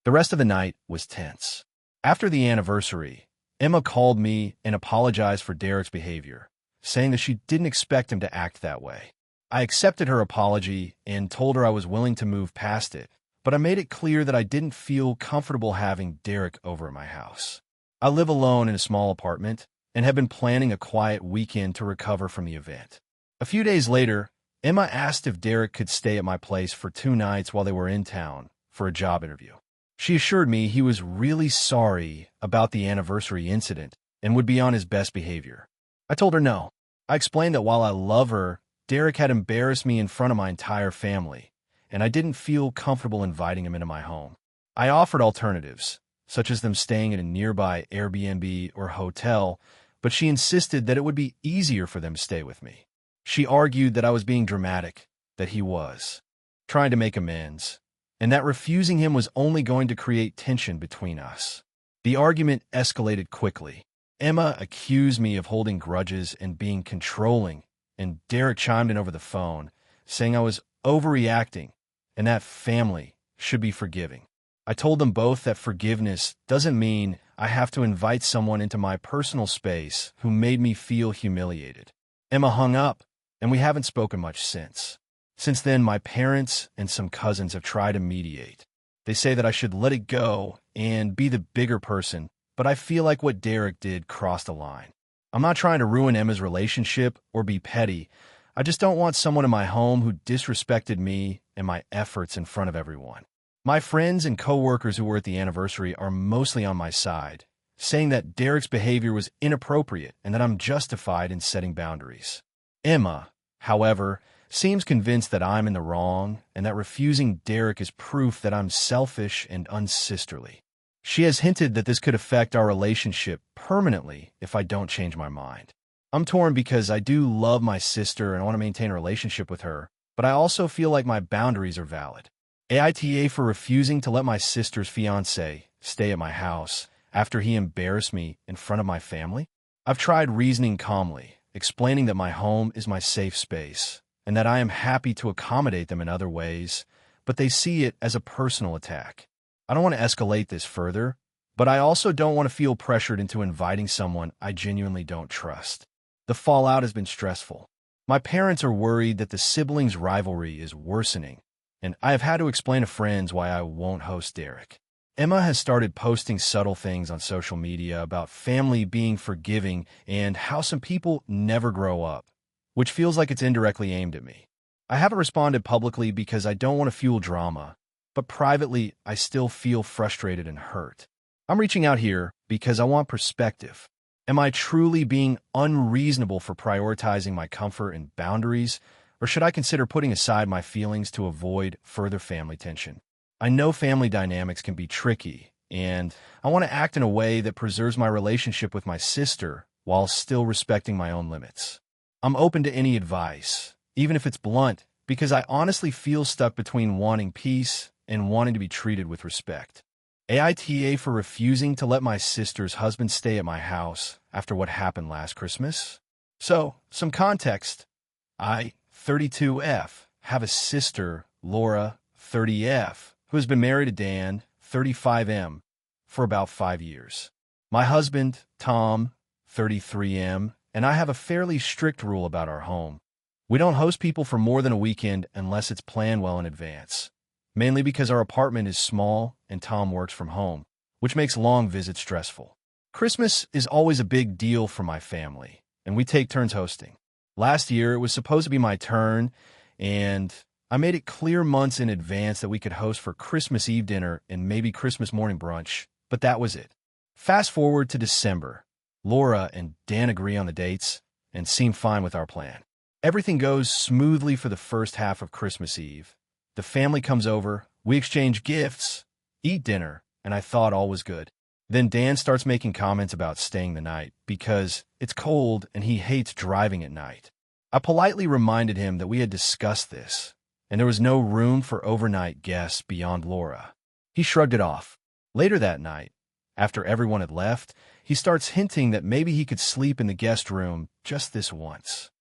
The rest of the night was tense. After the anniversary, Emma called me and apologized for Derek's behavior, saying that she didn't expect him to act that way. I accepted her apology and told her I was willing to move past it, but I made it clear that I didn't feel comfortable having Derek over at my house. I live alone in a small apartment and have been planning a quiet weekend to recover from the event. A few days later, Emma asked if Derek could stay at my place for 2 nights while they were in town for a job interview. She assured me he was really sorry about the anniversary incident and would be on his best behavior. I told her no. I explained that while I love her, Derek had embarrassed me in front of my entire family, and I didn't feel comfortable inviting him into my home. I offered alternatives, such as them staying at a nearby Airbnb or hotel, but she insisted that it would be easier for them to stay with me. She argued that I was being dramatic, that he was trying to make amends, and that refusing him was only going to create tension between us. The argument escalated quickly. Emma accused me of holding grudges and being controlling, and Derek chimed in over the phone, saying I was overreacting and that family should be forgiving. I told them both that forgiveness doesn't mean I have to invite someone into my personal space who made me feel humiliated. Emma hung up, and we haven't spoken much since. Since then, my parents and some cousins have tried to mediate. They say that I should let it go and be the bigger person, but I feel like what Derek did crossed a line. I'm not trying to ruin Emma's relationship or be petty. I just don't want someone in my home who disrespected me and my efforts in front of everyone. My friends and coworkers who were at the anniversary are mostly on my side, saying that Derek's behavior was inappropriate and that I'm justified in setting boundaries. Emma, however, seems convinced that I'm in the wrong and that refusing Derek is proof that I'm selfish and unsisterly. She has hinted that this could affect our relationship permanently if I don't change my mind. I'm torn because I do love my sister and I want to maintain a relationship with her, but I also feel like my boundaries are valid. AITA for refusing to let my sister's fiancé stay at my house after he embarrassed me in front of my family? I've tried reasoning calmly, explaining that my home is my safe space and that I am happy to accommodate them in other ways, but they see it as a personal attack. I don't want to escalate this further, but I also don't want to feel pressured into inviting someone I genuinely don't trust. The fallout has been stressful. My parents are worried that the siblings' rivalry is worsening, and I have had to explain to friends why I won't host Derek. Emma has started posting subtle things on social media about family being forgiving and how some people never grow up, which feels like it's indirectly aimed at me. I haven't responded publicly because I don't want to fuel drama, but privately, I still feel frustrated and hurt. I'm reaching out here because I want perspective. Am I truly being unreasonable for prioritizing my comfort and boundaries, or should I consider putting aside my feelings to avoid further family tension? I know family dynamics can be tricky, and I want to act in a way that preserves my relationship with my sister while still respecting my own limits. I'm open to any advice, even if it's blunt, because I honestly feel stuck between wanting peace and wanting to be treated with respect. AITA for refusing to let my sister's husband stay at my house after what happened last Christmas. So, some context. I, 32F, have a sister, Laura, 30F, who has been married to Dan, 35M, for about 5 years. My husband, Tom, 33M, and I have a fairly strict rule about our home. We don't host people for more than a weekend unless it's planned well in advance, mainly because our apartment is small and Tom works from home, which makes long visits stressful. Christmas is always a big deal for my family, and we take turns hosting. Last year, it was supposed to be my turn, and I made it clear months in advance that we could host for Christmas Eve dinner and maybe Christmas morning brunch, but that was it. Fast forward to December. Laura and Dan agree on the dates and seem fine with our plan. Everything goes smoothly for the first half of Christmas Eve. The family comes over, we exchange gifts, eat dinner, and I thought all was good. Then Dan starts making comments about staying the night because it's cold and he hates driving at night. I politely reminded him that we had discussed this, and there was no room for overnight guests beyond Laura. He shrugged it off. Later that night, after everyone had left, he starts hinting that maybe he could sleep in the guest room just this once.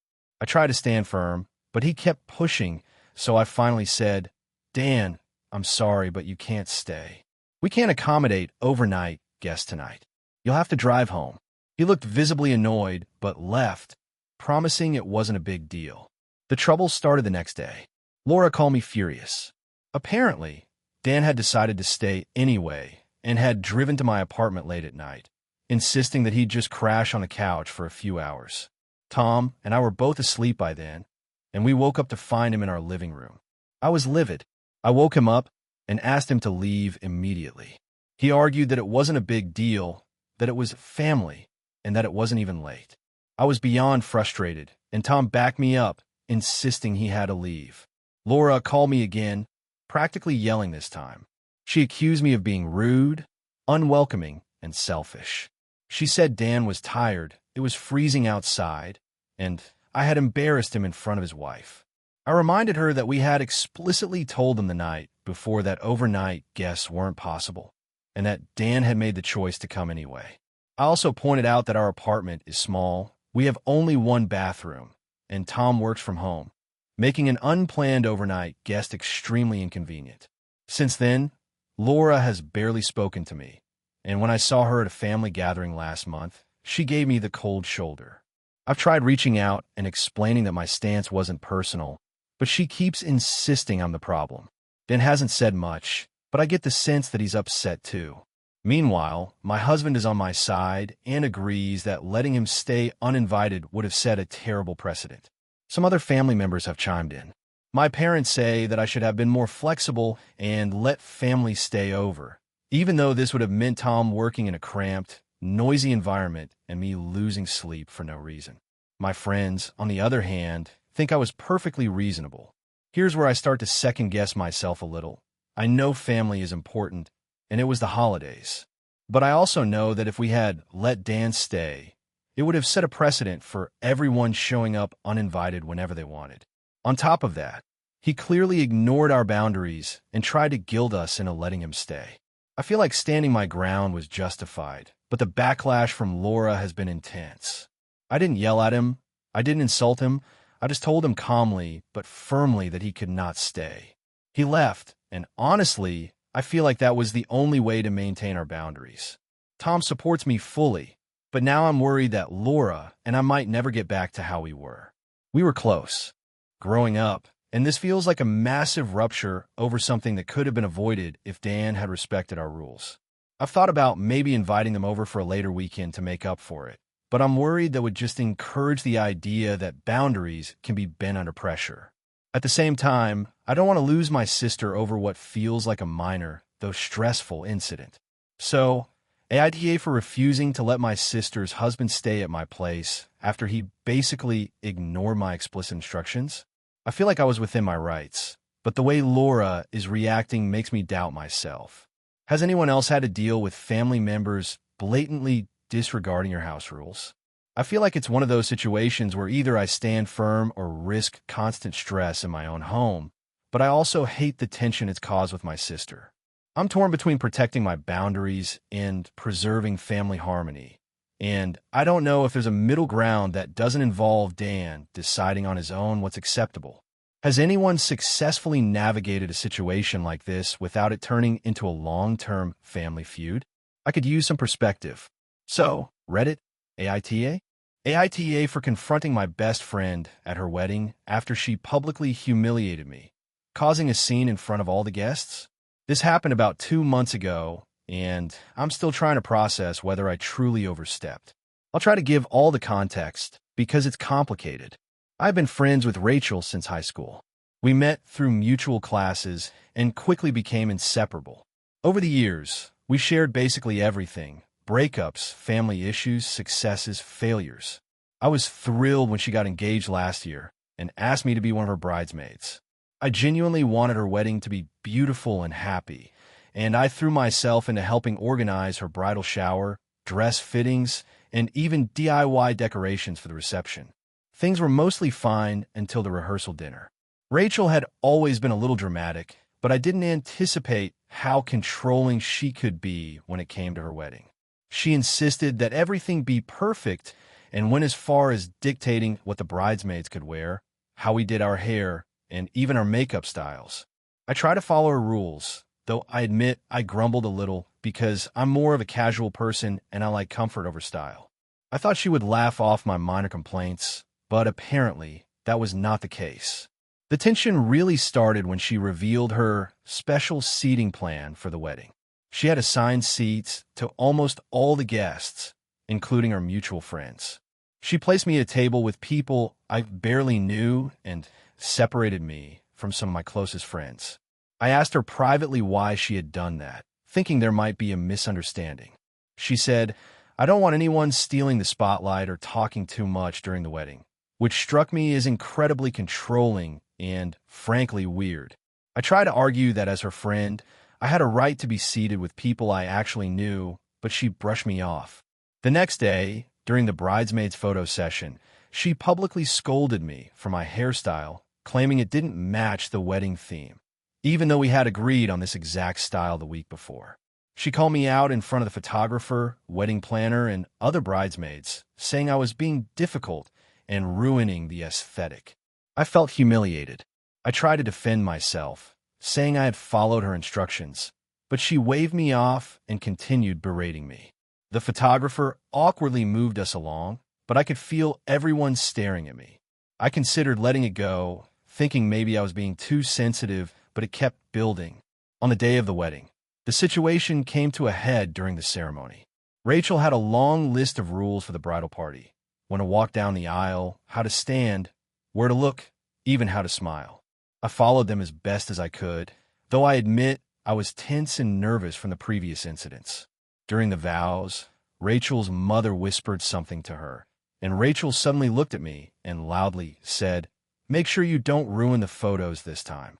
I tried to stand firm, but he kept pushing, so I finally said, Dan, I'm sorry, but you can't stay. We can't accommodate overnight guests tonight. You'll have to drive home. He looked visibly annoyed, but left, promising it wasn't a big deal. The trouble started the next day. Laura called me furious. Apparently, Dan had decided to stay anyway and had driven to my apartment late at night, insisting that he'd just crash on the couch for a few hours. Tom and I were both asleep by then, and we woke up to find him in our living room. I was livid. I woke him up and asked him to leave immediately. He argued that it wasn't a big deal, that it was family, and that it wasn't even late. I was beyond frustrated, and Tom backed me up, insisting he had to leave. Laura called me again, practically yelling this time. She accused me of being rude, unwelcoming, and selfish. She said Dan was tired, it was freezing outside, and I had embarrassed him in front of his wife. I reminded her that we had explicitly told them the night before that overnight guests weren't possible, and that Dan had made the choice to come anyway. I also pointed out that our apartment is small, we have only one bathroom, and Tom works from home, making an unplanned overnight guest extremely inconvenient. Since then, Laura has barely spoken to me, and when I saw her at a family gathering last month, she gave me the cold shoulder. I've tried reaching out and explaining that my stance wasn't personal, but she keeps insisting I'm the problem. Dan hasn't said much, but I get the sense that he's upset too. Meanwhile, my husband is on my side and agrees that letting him stay uninvited would have set a terrible precedent. Some other family members have chimed in. My parents say that I should have been more flexible and let family stay over, even though this would have meant Tom working in a cramped, noisy environment and me losing sleep for no reason. My friends, on the other hand, think I was perfectly reasonable. Here's where I start to second-guess myself a little. I know family is important, and it was the holidays. But I also know that if we had let Dan stay, it would have set a precedent for everyone showing up uninvited whenever they wanted. On top of that, he clearly ignored our boundaries and tried to guilt us into letting him stay. I feel like standing my ground was justified, but the backlash from Laura has been intense. I didn't yell at him. I didn't insult him. I just told him calmly but firmly that he could not stay. He left, and honestly, I feel like that was the only way to maintain our boundaries. Tom supports me fully, but now I'm worried that Laura and I might never get back to how we were. We were close, growing up, and this feels like a massive rupture over something that could have been avoided if Dan had respected our rules. I've thought about maybe inviting them over for a later weekend to make up for it, but I'm worried that would just encourage the idea that boundaries can be bent under pressure. At the same time, I don't want to lose my sister over what feels like a minor, though stressful incident. So, AITA for refusing to let my sister's husband stay at my place after he basically ignored my explicit instructions. I feel like I was within my rights, but the way Laura is reacting makes me doubt myself. Has anyone else had to deal with family members blatantly disregarding your house rules? I feel like it's one of those situations where either I stand firm or risk constant stress in my own home, but I also hate the tension it's caused with my sister. I'm torn between protecting my boundaries and preserving family harmony, and I don't know if there's a middle ground that doesn't involve Dan deciding on his own what's acceptable. Has anyone successfully navigated a situation like this without it turning into a long-term family feud? I could use some perspective. So, Reddit AITA? AITA for confronting my best friend at her wedding after she publicly humiliated me, causing a scene in front of all the guests? This happened about 2 months ago, and I'm still trying to process whether I truly overstepped. I'll try to give all the context because it's complicated. I've been friends with Rachel since high school. We met through mutual classes and quickly became inseparable. Over the years, we shared basically everything: breakups, family issues, successes, failures. I was thrilled when she got engaged last year and asked me to be one of her bridesmaids. I genuinely wanted her wedding to be beautiful and happy, and I threw myself into helping organize her bridal shower, dress fittings, and even DIY decorations for the reception. Things were mostly fine until the rehearsal dinner. Rachel had always been a little dramatic, but I didn't anticipate how controlling she could be when it came to her wedding. She insisted that everything be perfect and went as far as dictating what the bridesmaids could wear, how we did our hair, and even our makeup styles. I try to follow her rules, though I admit I grumbled a little because I'm more of a casual person and I like comfort over style. I thought she would laugh off my minor complaints, but apparently that was not the case. The tension really started when she revealed her special seating plan for the wedding. She had assigned seats to almost all the guests, including our mutual friends. She placed me at a table with people I barely knew and separated me from some of my closest friends. I asked her privately why she had done that, thinking there might be a misunderstanding. She said, "I don't want anyone stealing the spotlight or talking too much during the wedding," which struck me as incredibly controlling and, frankly, weird. I tried to argue that as her friend, I had a right to be seated with people I actually knew, but she brushed me off. The next day, during the bridesmaids photo session, she publicly scolded me for my hairstyle, claiming it didn't match the wedding theme, even though we had agreed on this exact style the week before. She called me out in front of the photographer, wedding planner, and other bridesmaids, saying I was being difficult and ruining the aesthetic. I felt humiliated. I tried to defend myself, saying I had followed her instructions, but she waved me off and continued berating me. The photographer awkwardly moved us along, but I could feel everyone staring at me. I considered letting it go, thinking maybe I was being too sensitive, but it kept building. On the day of the wedding, the situation came to a head during the ceremony. Rachel had a long list of rules for the bridal party: when to walk down the aisle, how to stand, where to look, even how to smile. I followed them as best as I could, though I admit I was tense and nervous from the previous incidents. During the vows, Rachel's mother whispered something to her, and Rachel suddenly looked at me and loudly said, "Make sure you don't ruin the photos this time."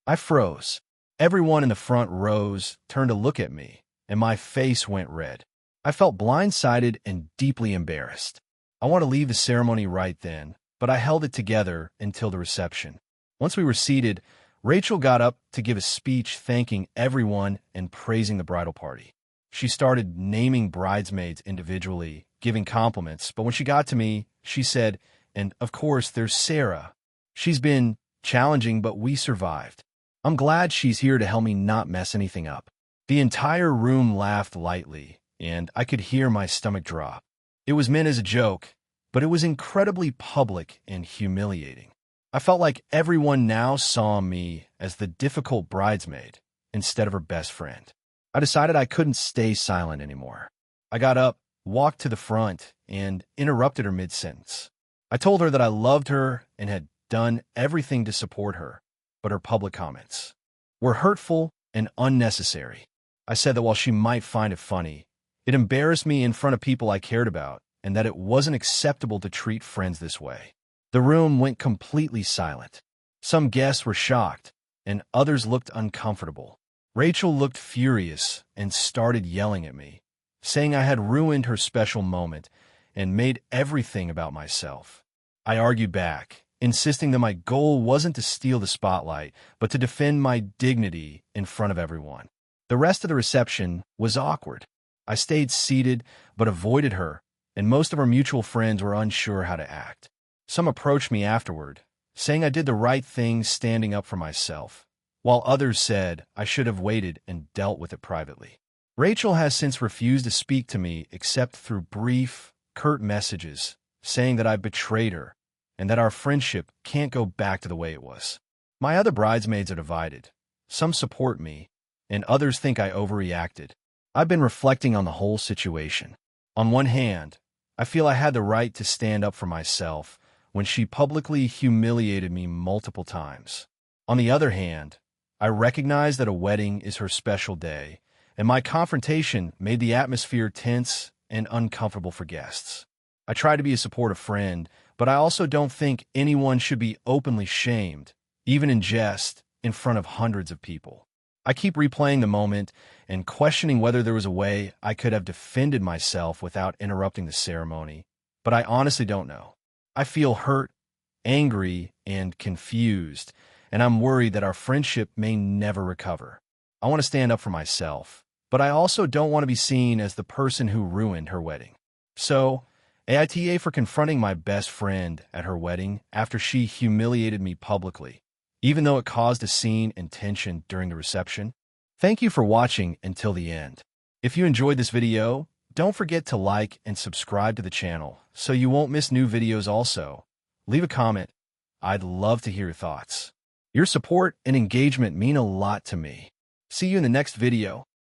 I froze. Everyone in the front rows turned to look at me, and my face went red. I felt blindsided and deeply embarrassed. I wanted to leave the ceremony right then, but I held it together until the reception. Once we were seated, Rachel got up to give a speech thanking everyone and praising the bridal party. She started naming bridesmaids individually, giving compliments, but when she got to me, she said, "And of course, there's Sarah. She's been challenging, but we survived. I'm glad she's here to help me not mess anything up." The entire room laughed lightly, and I could hear my stomach drop. It was meant as a joke, but it was incredibly public and humiliating. I felt like everyone now saw me as the difficult bridesmaid instead of her best friend. I decided I couldn't stay silent anymore. I got up, walked to the front, and interrupted her mid-sentence. I told her that I loved her and had done everything to support her, but her public comments were hurtful and unnecessary. I said that while she might find it funny, it embarrassed me in front of people I cared about, and that it wasn't acceptable to treat friends this way. The room went completely silent. Some guests were shocked, and others looked uncomfortable. Rachel looked furious and started yelling at me, saying I had ruined her special moment and made everything about myself. I argued back, insisting that my goal wasn't to steal the spotlight, but to defend my dignity in front of everyone. The rest of the reception was awkward. I stayed seated, but avoided her, and most of our mutual friends were unsure how to act. Some approached me afterward, saying I did the right thing standing up for myself, while others said I should have waited and dealt with it privately. Rachel has since refused to speak to me except through brief, curt messages, saying that I betrayed her and that our friendship can't go back to the way it was. My other bridesmaids are divided. Some support me, and others think I overreacted. I've been reflecting on the whole situation. On one hand, I feel I had the right to stand up for myself when she publicly humiliated me multiple times. On the other hand, I recognize that a wedding is her special day, and my confrontation made the atmosphere tense and uncomfortable for guests. I try to be a supportive friend, but I also don't think anyone should be openly shamed, even in jest, in front of hundreds of people. I keep replaying the moment and questioning whether there was a way I could have defended myself without interrupting the ceremony, but I honestly don't know. I feel hurt, angry, and confused, and I'm worried that our friendship may never recover. I want to stand up for myself, but I also don't want to be seen as the person who ruined her wedding. So, AITA for confronting my best friend at her wedding after she humiliated me publicly, even though it caused a scene and tension during the reception. Thank you for watching until the end. If you enjoyed this video, don't forget to like and subscribe to the channel so you won't miss new videos also. Leave a comment. I'd love to hear your thoughts. Your support and engagement mean a lot to me. See you in the next video.